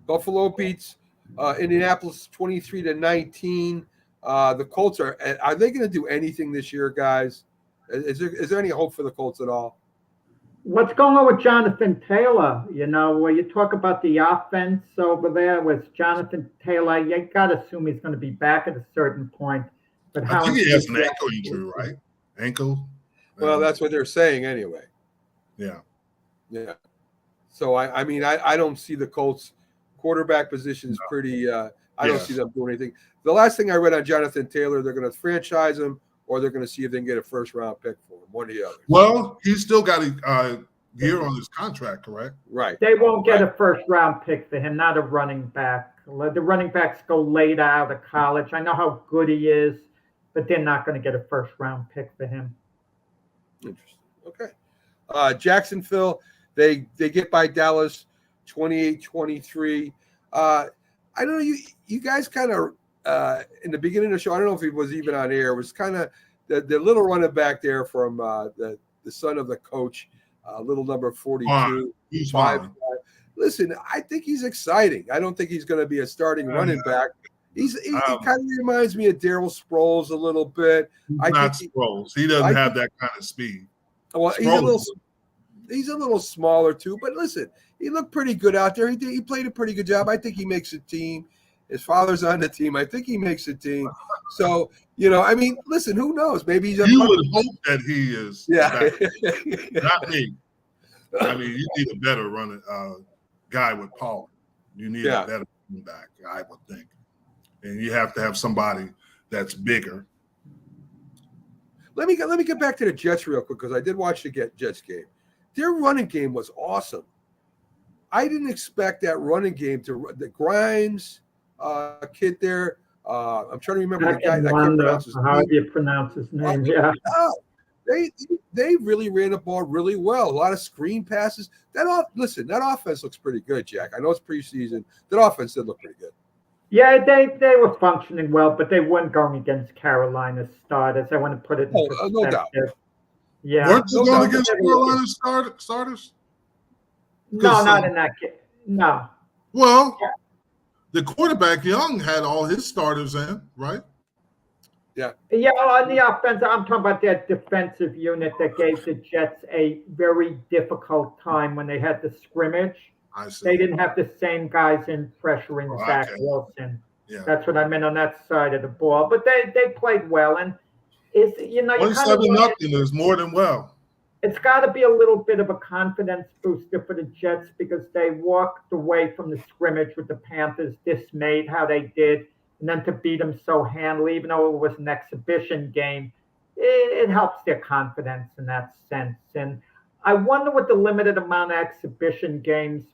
Buffalo beats Indianapolis 23-19. The Colts are they going to do anything this year, guys? Is there any hope for the Colts at all? What's going on with Jonathan Taylor? You know, when you talk about the offense over there with Jonathan Taylor, you got to assume he's going to be back at a certain point. But I think he has an ankle injury, right? Ankle? Well, that's what they're saying anyway. Yeah. Yeah. So, I mean, I don't see the Colts quarterback position is pretty I don't see them doing anything. The last thing I read on Jonathan Taylor, they're going to franchise him or they're going to see if they can get a first-round pick for him, one or the other. Well, he's still got a year on his contract, correct? Right. They won't get a first-round pick for him, not a running back. The running backs go later out of college. I know how good he is, but they're not going to get a first-round pick for him. Interesting. Okay. Jacksonville, they get by Dallas 28-23. I don't know, you guys kind of in the beginning of the show, I don't know if he was even on air, it was kind of the little running back there from the son of the coach, little number 42. He's 5. Listen, I think he's exciting. I don't think he's going to be a starting running back. He kind of reminds me of Darryl Sproles a little bit. Sproles. He doesn't have that kind of speed. Well, he's a little smaller too, but listen, he looked pretty good out there. He played a pretty good job. I think he makes a team. His father's on the team. I think he makes a team. So, I mean, listen, who knows? Maybe he's you would hope that he is. Yeah. Not me. I mean, you need a better running guy with power. You need a better running back, I would think. And you have to have somebody that's bigger. Let me get back to the Jets real quick because I did watch the Jets game. Their running game was awesome. I didn't expect that running game the Grimes kid there. I'm trying to remember the guy that can't pronounce his name. How do you pronounce his name? Yeah. They really ran the ball really well. A lot of screen passes. That offense looks pretty good, Jack. I know it's preseason. That offense did look pretty good. Yeah, they were functioning well, but they weren't going against Carolina's starters. I want to put it in perspective. No doubt. Yeah. Weren't you going against Carolina's starters? No, not in that game. No. Well, the quarterback Young had all his starters in, right? Yeah. Yeah, on the offense, I'm talking about that defensive unit that gave the Jets a very difficult time when they had the scrimmage. I see. They didn't have the same guys in pressuring Zach Wilson. Yeah. That's what I meant on that side of the ball. But they played well, and it's 1-7-0 is more than well. It's got to be a little bit of a confidence booster for the Jets because they walked away from the scrimmage with the Panthers dismayed how they did, and then to beat them so handily, even though it was an exhibition game, it helps their confidence in that sense. And I wonder what the limited amount of exhibition games,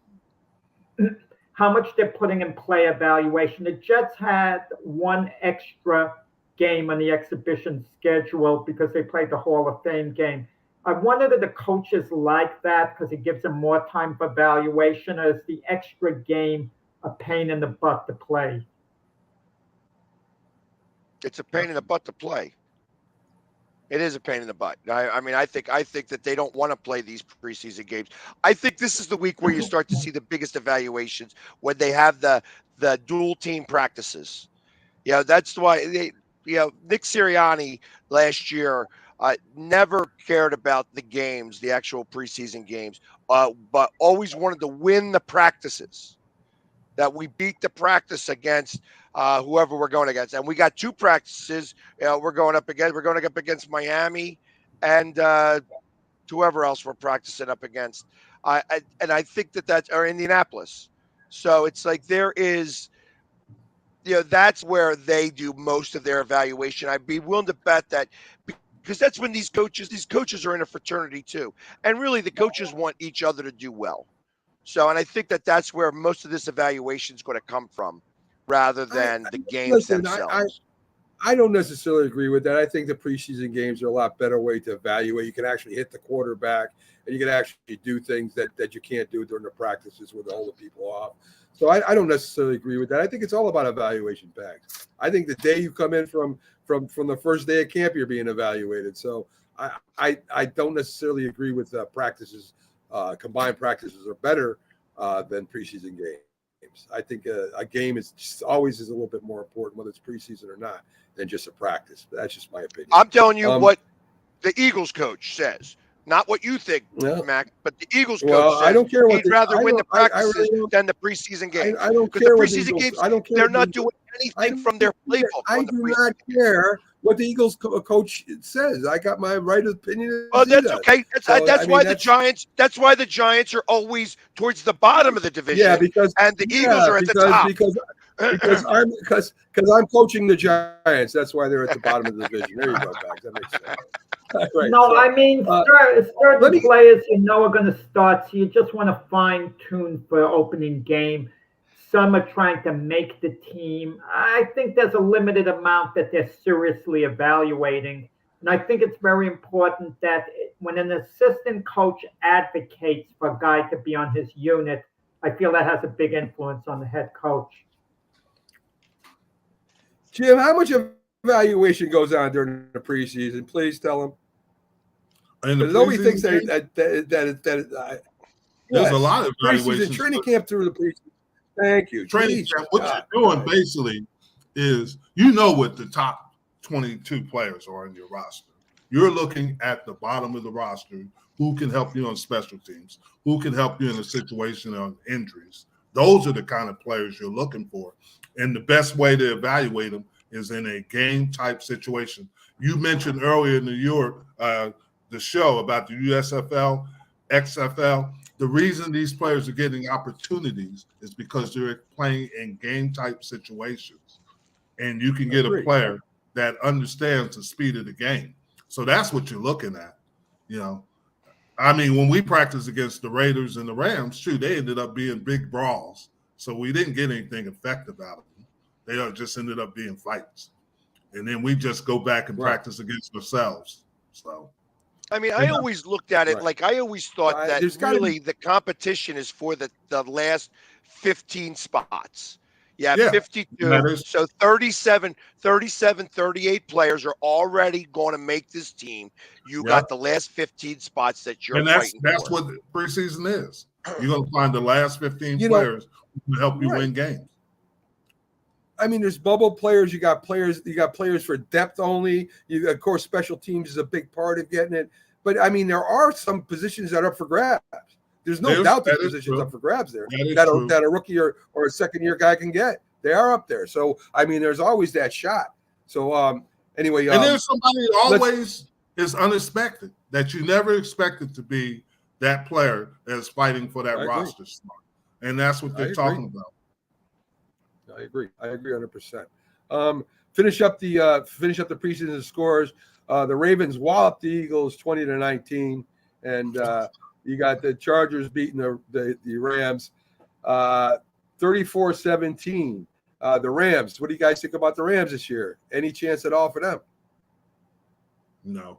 how much they're putting in play evaluation. The Jets had one extra game on the exhibition schedule because they played the Hall of Fame game. I wonder that the coaches like that because it gives them more time for evaluation, or is the extra game a pain in the butt to play? It's a pain in the butt to play. It is a pain in the butt. I mean, I think that they don't want to play these preseason games. I think this is the week where you start to see the biggest evaluations when they have the dual team practices. That's why Nick Sirianni last year never cared about the games, the actual preseason games, but always wanted to win the practices. That we beat the practice against whoever we're going against, and we got 2 practices. We're going up against Miami and whoever else we're practicing up against. And I think that's or Indianapolis. So it's like there is, that's where they do most of their evaluation. I'd be willing to bet that. Because that's when these coaches are in a fraternity too. And really the coaches want each other to do well. So, and I think that that's where most of this evaluation is going to come from. rather than the games listen, themselves. I don't necessarily agree with that. I think the preseason games are a lot better way to evaluate. You can actually hit the quarterback, and you can actually do things that you can't do during the practices where they're holding people off. So I don't necessarily agree with that. I think it's all about evaluation packs. I think the day you come in from the first day of camp, you're being evaluated. So I don't necessarily agree with practices. Combined practices are better than preseason games. I think a game is just always is a little bit more important, whether it's preseason or not, than just a practice. But that's just my opinion. I'm telling you what the Eagles coach says. Not what you think, Mac, but the Eagles coach says I don't care what he'd rather win the practices than the preseason games. I don't care the preseason games, they're not doing anything from their playbook. I do not care what the Eagles coach says. I got my right opinion. Oh, that's okay. That's why the Giants. That's why the Giants are always towards the bottom of the division. Yeah, because and the Eagles are at the top. Because I'm coaching the Giants. That's why they're at the bottom of the division. There you go, Bags. That makes sense. Right. No, I mean, certain players are going to start, so you just want to fine tune for opening game. Some are trying to make the team. I think there's a limited amount that they're seriously evaluating. And I think it's very important that when an assistant coach advocates for a guy to be on his unit, I feel that has a big influence on the head coach. Jim, how much evaluation goes on during the preseason? Please tell him. Nobody thinks that there's a lot of evaluation. Training camp through the preseason. Thank you. Training camp. What you're doing basically is what the top 22 players are on your roster. You're looking at the bottom of the roster. Who can help you on special teams? Who can help you in a situation of injuries? Those are the kind of players you're looking for. And the best way to evaluate them is in a game type situation. You mentioned earlier in New York, the show about the USFL, XFL. The reason these players are getting opportunities is because they're playing in game type situations. And you can get a player that understands the speed of the game. So that's what you're looking at. I mean, when we practiced against the Raiders and the Rams, they ended up being big brawls. So we didn't get anything effective out of them. They just ended up being fights. And then we just go back and practice against ourselves. So, I mean, I always looked at it like I always thought that really the competition is for the last 15 spots. Yeah, 52. So 37, 38 players are already going to make this team. You got the last 15 spots that you're fighting that's for. what preseason is. You're going to find the last 15 players who can help you win games. I mean, there's bubble players. You got players for depth only. Of course, special teams is a big part of getting it. But I mean, there are some positions that are up for grabs. There's no doubt that positions up for grabs there that a rookie or a second-year guy can get. They are up there. So I mean, there's always that shot. So anyway, and there's somebody that always is unexpected that you never expected to be that player that's fighting for that roster spot, and that's what they're talking about. I agree 100%. Finish up the preseason scores. The Ravens walloped the Eagles 20-19, and you got the Chargers beating the Rams 34-17. The Rams. What do you guys think about the Rams this year? Any chance at all for them? No,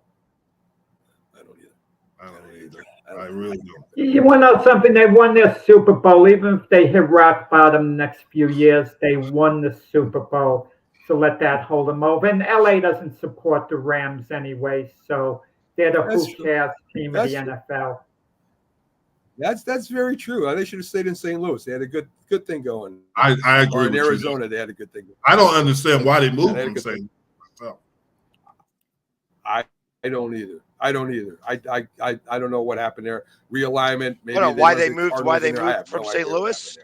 I don't either. I really don't. You want to know something? They won their Super Bowl. Even if they hit rock bottom the next few years, they won the Super Bowl. So let that hold them over. And LA doesn't support the Rams anyway, so they're the who cares team of the NFL. That's very true. They should have stayed in St. Louis. They had a good thing going. I agree. Or in Arizona, they had a good thing going. I don't understand why they moved from St. Louis. I don't either. I don't know what happened there. Realignment. Maybe why they moved from St. Louis?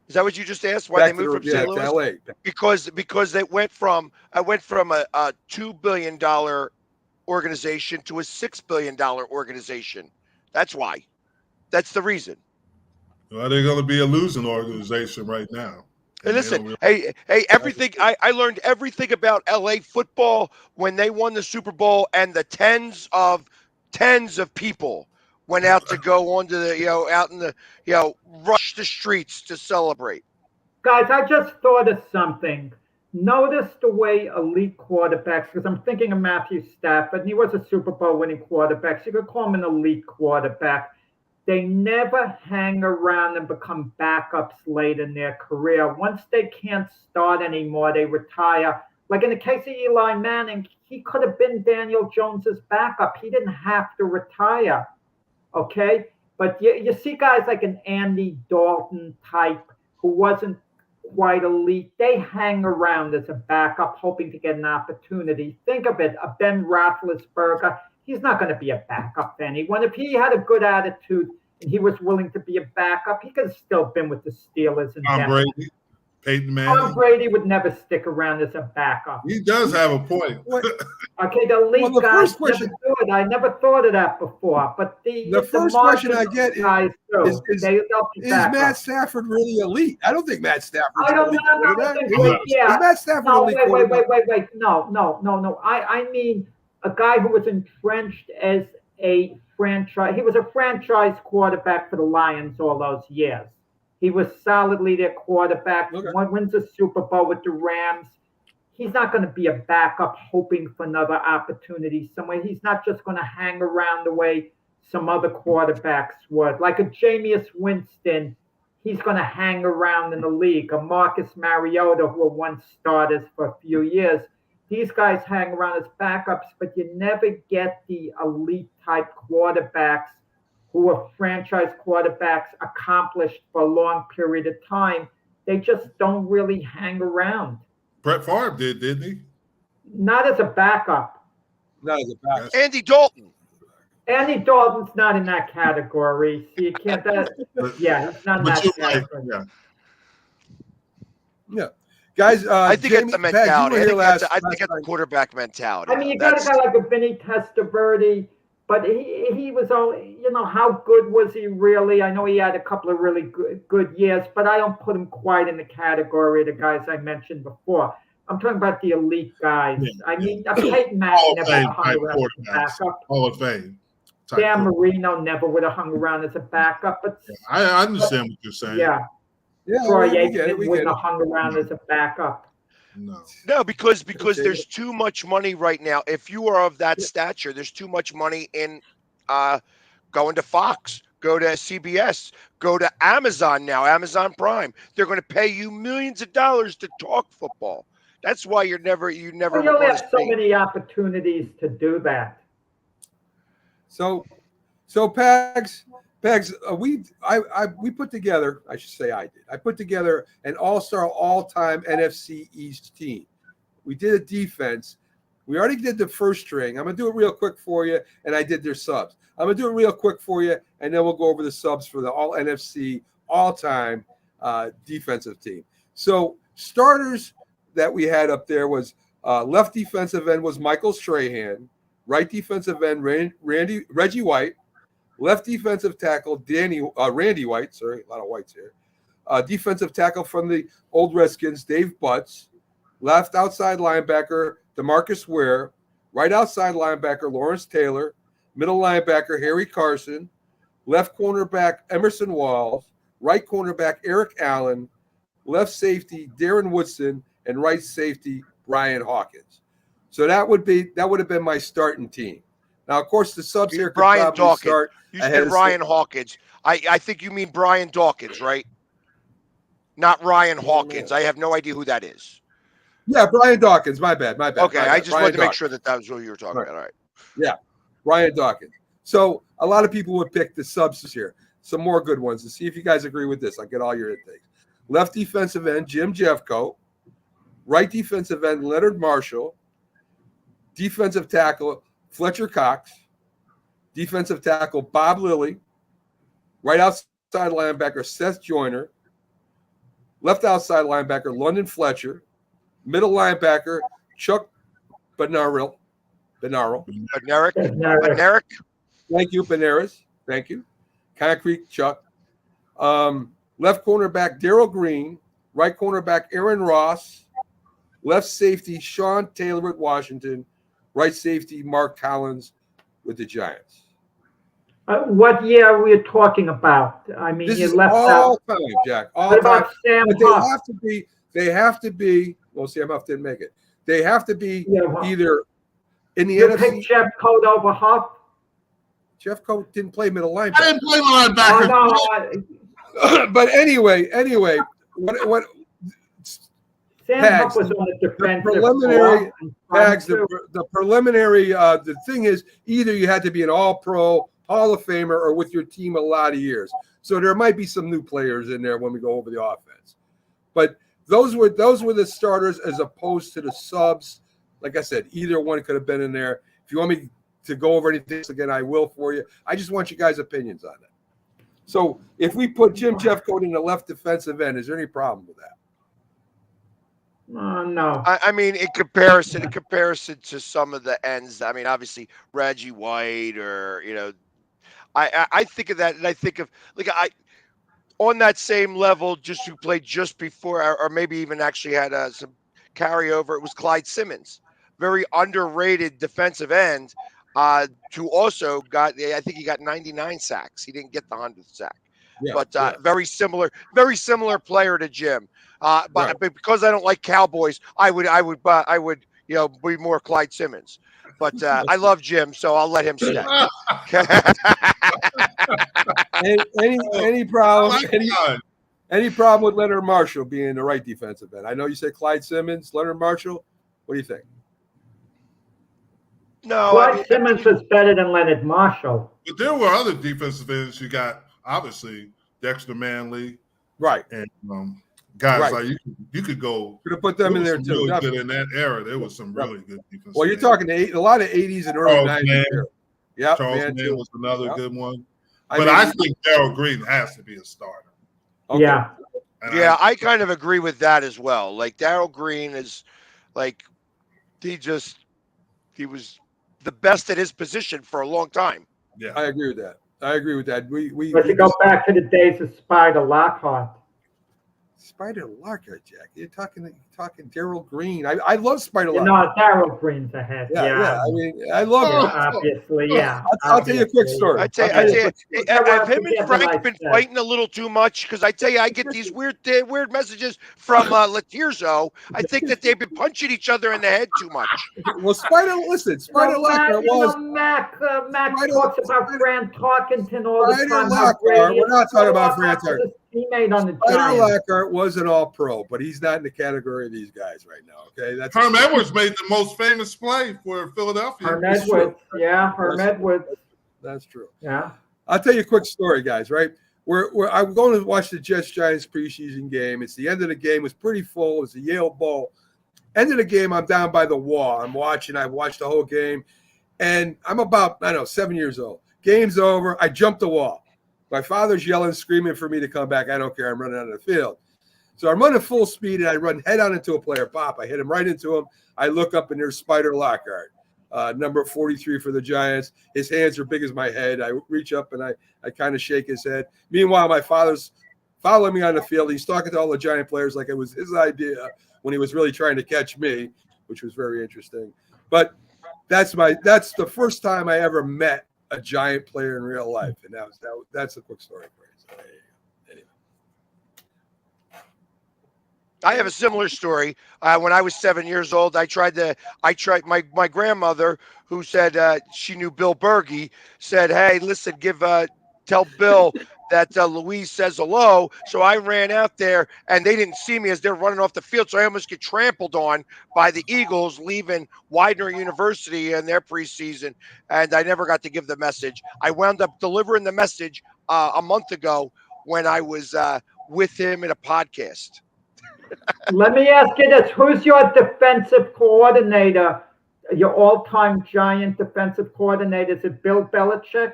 Is that what you just asked? Why they moved from St. Louis? LA. Because I went from a $2 billion organization to a $6 billion organization. That's why. That's the reason. Well, they're going to be a losing organization right now. Hey, listen, hey, everything I learned everything about LA football when they won the Super Bowl, and the tens of people went out to go onto the, out in the, rush the streets to celebrate. Guys, I just thought of something. Notice the way elite quarterbacks, because I'm thinking of Matthew Stafford, and he was a Super Bowl winning quarterback, so you could call him an elite quarterback. They never hang around and become backups late in their career. Once they can't start anymore, they retire. Like in the case of Eli Manning, he could have been Daniel Jones's backup. He didn't have to retire, okay? But you see guys like an Andy Dalton type who wasn't quite elite. They hang around as a backup, hoping to get an opportunity. Think of it, a Ben Roethlisberger. He's not going to be a backup to anyone. If he had a good attitude and he was willing to be a backup, he could have still been with the Steelers. And Tom Brady, Peyton Manning. Tom Brady would never stick around as a backup. He does have a point. Okay, the elite guys never do it. I never thought of that before. But the first question I get guys is Matt Stafford really elite? I don't think Matt Stafford. I don't know. Yeah. Is Matt Stafford no, elite? Wait. No. I mean a guy who was entrenched as a franchise. He was a franchise quarterback for the Lions all those years. He was solidly their quarterback. Okay. Wins a Super Bowl with the Rams. He's not going to be a backup hoping for another opportunity somewhere. He's not just going to hang around the way some other quarterbacks would. Like a Jameis Winston, he's going to hang around in the league. A Marcus Mariota, who were once starters for a few years. These guys hang around as backups, but you never get the elite type quarterbacks who are franchise quarterbacks accomplished for a long period of time. They just don't really hang around. Brett Favre did, didn't he? Not as a backup. Not as a backup. Andy Dalton. Andy Dalton's not in that category. So you can't. He's not in that category. Yeah. Guys, I think Jamie, it's the mentality. Pat, I think it's the quarterback mentality. I mean, you got a guy like a Vinny Testaverde, but he was only, how good was he really? I know he had a couple of really good years, but I don't put him quite in the category of the guys I mentioned before. I'm talking about the elite guys. Yeah, I mean, Peyton Manning never hung around as a backup. Hall of Fame. Dan Marino never would have hung around as a backup. But I understand what you're saying. Yeah. Troy Aikman wouldn't have hung around as a backup. No, because there's too much money right now. If you are of that stature, there's too much money in going to Fox, go to CBS, go to Amazon now, Amazon Prime. They're going to pay you millions of dollars to talk football. That's why you never. You only have so many opportunities to do that. So Pags, we put together. I should say I did. I put together an all-star, all-time NFC East team. We did a defense. We already did the first string. I'm gonna do it real quick for you, and I did their subs. I'm gonna do it real quick for you, and then we'll go over the subs for the all NFC, all-time defensive team. So starters that we had up there was left defensive end was Michael Strahan, right defensive end Reggie White. Left defensive tackle, Randy White. Sorry, a lot of whites here. Defensive tackle from the old Redskins, Dave Butts. Left outside linebacker, DeMarcus Ware. Right outside linebacker, Lawrence Taylor. Middle linebacker, Harry Carson. Left cornerback, Emerson Walls. Right cornerback, Eric Allen. Left safety, Darren Woodson. And right safety, Brian Hawkins. So that would have been my starting team. Now, of course, the subs here could Brian probably Dawkins. start. You said Ryan Hawkins. I think you mean Brian Dawkins, right? Not Ryan Hawkins. I have no idea who that is. Yeah, Brian Dawkins. My bad. Okay, I just wanted to make sure that was who you were talking about. All right. Yeah, Brian Dawkins. So a lot of people would pick the subs here. Some more good ones to see if you guys agree with this. I'll get all your things. Left defensive end, Jim Jeffcoat. Right defensive end, Leonard Marshall. Defensive tackle, Fletcher Cox. Defensive tackle, Bob Lilly. Right outside linebacker, Seth Joyner. Left outside linebacker, London Fletcher. Middle linebacker, Chuck Bednarik. Thank you, Benares. Thank you. Concrete Chuck. Left cornerback, Darryl Green. Right cornerback, Aaron Ross. Left safety, Sean Taylor at Washington. Right safety, Mark Collins with the Giants. What year are we talking about? I mean, This you is left all out. time, Jack. All What time. about Sam But Huff? they have to be. Well, Sam Huff didn't make it. They have to be Yeah, well, either in the you NFC. picked Jeffcoat over Huff? Jeffcoat didn't play middle I linebacker. didn't play linebacker. Oh, no. But anyway, what Sam Pags, Huff was on the defensive preliminary line. the preliminary the thing is either you had to be an all-pro, Hall of Famer, or with your team a lot of years. So there might be some new players in there when we go over the offense. But those were the starters as opposed to the subs. Like I said, either one could have been in there. If you want me to go over anything again, I will for you. I just want you guys' opinions on it. So if we put Jim Jeffcoat in the left defensive end, is there any problem with that? No. I mean, in comparison to some of the ends, I mean, obviously Reggie White, or I think of that, and I think of on that same level, just who played just before, or maybe even actually had some carryover. It was Clyde Simmons, very underrated defensive end, who also I think he got 99 sacks. He didn't get the 100th sack. Yeah, But very similar player to Jim. But Right. because I don't like Cowboys, I would be more Clyde Simmons. But I love Jim, so I'll let him stay. Any problem? Any problem with Leonard Marshall being the right defensive end? I know you said Clyde Simmons, Leonard Marshall. What do you think? No, Clyde Simmons was better than Leonard Marshall. But there were other defensive ends. You got obviously Dexter Manley, right? And guys right. like you could go. Could have put them in there too. Really good in that era. There was some really good defense. Well, you're talking a lot of 80s and early 90s. Yeah, Charles Mann was another good one. I But think Darrell Green has to be a starter. Okay. Yeah. And I kind of agree with that as well. Like Darrell Green is he was the best at his position for a long time. Yeah, I agree with that. We go back to the days of Spider Lockhart. Spider Lockhart, Jack. You're talking Darrell Green. I love Spider Lockhart. No, Darrell Green's ahead. Yeah. I mean, I love him. Obviously, yeah. I'll tell you a quick story. I tell you, have him and Frank been fighting a little too much? Because I tell you, I get these weird messages from Latirzo. I think that they've been punching each other in the head too much. Well, Spider Lockhart was. Mac talks about Fran Tarkenton all the time. Lockhart, we're not talking about Fran Tarkenton. Teammate on the Spider Lockhart was an all-pro, but he's not in the category of these guys right now. Okay, that's Herm Edwards made the most famous play for Philadelphia. Herm Edwards, Herm Edwards. That's true. Yeah, I'll tell you a quick story, guys. Right, I'm going to watch the Jets-Giants preseason game. It's the end of the game. It was pretty full. It was the Yale Bowl. End of the game, I'm down by the wall. I've watched the whole game, and I'm about 7 years old. Game's over. I jump the wall. My father's yelling, screaming for me to come back. I don't care. I'm running out of the field. So I'm running full speed, and I run head on into a player. Pop. I hit him right into him. I look up, and there's Spider Lockhart, number 43 for the Giants. His hands are big as my head. I reach up, and I kind of shake his head. Meanwhile, my father's following me on the field. He's talking to all the Giant players like it was his idea when he was really trying to catch me, which was very interesting. But that's the first time I ever met a Giant player in real life, and that's a quick story for you. So, anyway. I have a similar story. When I was 7 years old, I tried my grandmother, who said she knew Bill Berge, said, "Hey, listen, tell Bill that Louise says hello." So I ran out there, and they didn't see me as they're running off the field. So I almost get trampled on by the Eagles leaving Widener University in their preseason, and I never got to give the message. I wound up delivering the message a month ago when I was with him in a podcast. Let me ask you this: who's your defensive coordinator? Your all-time Giant defensive coordinator? Is it Bill Belichick?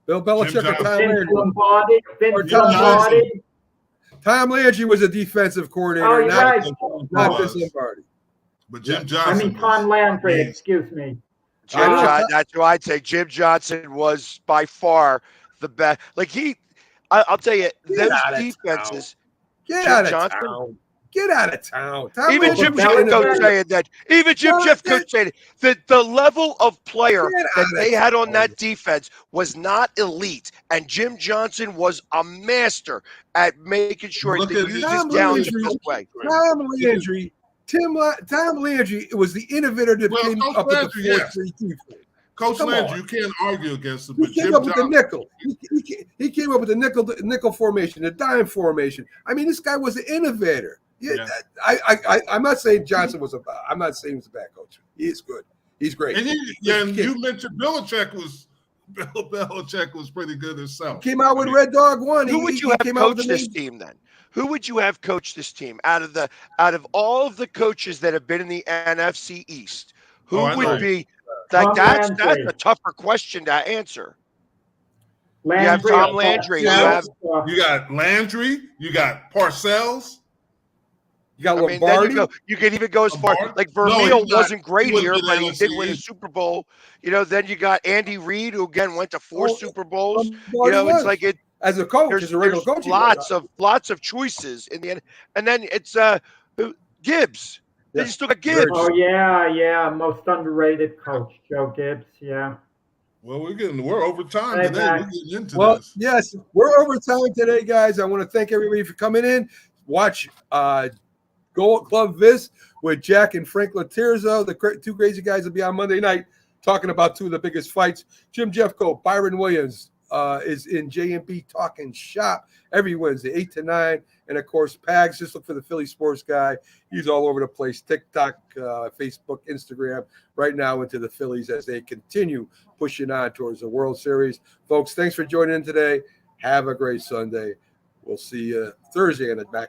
Bill Belichick or Tom Vince Lombardi? Lombardi. Tom Landry was a defensive coordinator, not this Lombardi. But Jim Johnson. Tom Landry, excuse me. That's who I'd say. Jim Johnson was by far the best. I'll tell you, those defenses. Get out of town. Get out of town. Even Jim Jeffcoat saying that. Even Jim Jeffcoat saying that the level of player that they had on that defense was not elite, and Jim Johnson was a master at making sure that he used his talent the best way. Tom Landry, Tom Landry was the innovator that came up with the 4-3 defense. Coach Landry, you can't argue against him. He came up with the nickel. He came up with the nickel formation, the dime formation. I mean, this guy was an innovator. Yeah. I'm not saying Johnson was I'm not saying he was a bad coach. He is good. He's great. And you mentioned Belichick was pretty good himself. Came out with Red Dog 1. Who would you have coached this team then? Who would you have coached this team out of all of the coaches that have been in the NFC East? Who would be like that's a tougher question to answer. Landry, you have Tom Landry. You got Landry. You got Parcells. You got Lombardi. You could even go as far like Vermeil wasn't great here, but he did win a Super Bowl. Then you got Andy Reid, who again went to 4 Super Bowls. It's like it as a coach, as a regular coach. Lots of choices in the end, and then it's Gibbs. They just took a Gibbs. Oh yeah, most underrated coach, Joe Gibbs. Yeah. Well, we're over time today. We're getting into this. Yes, we're over time today, guys. I want to thank everybody for coming in. Watch Gold Club Viz with Jack and Frank Latirza. The two crazy guys will be on Monday night talking about 2 of the biggest fights. Jim Jeffcoat, Byron Williams is in JMP Talking Shop every Wednesday, 8 to 9. And, of course, Pags, just look for the Philly Sports Guy. He's all over the place, TikTok, Facebook, Instagram, right now into the Phillies as they continue pushing on towards the World Series. Folks, thanks for joining in today. Have a great Sunday. We'll see you Thursday on the back.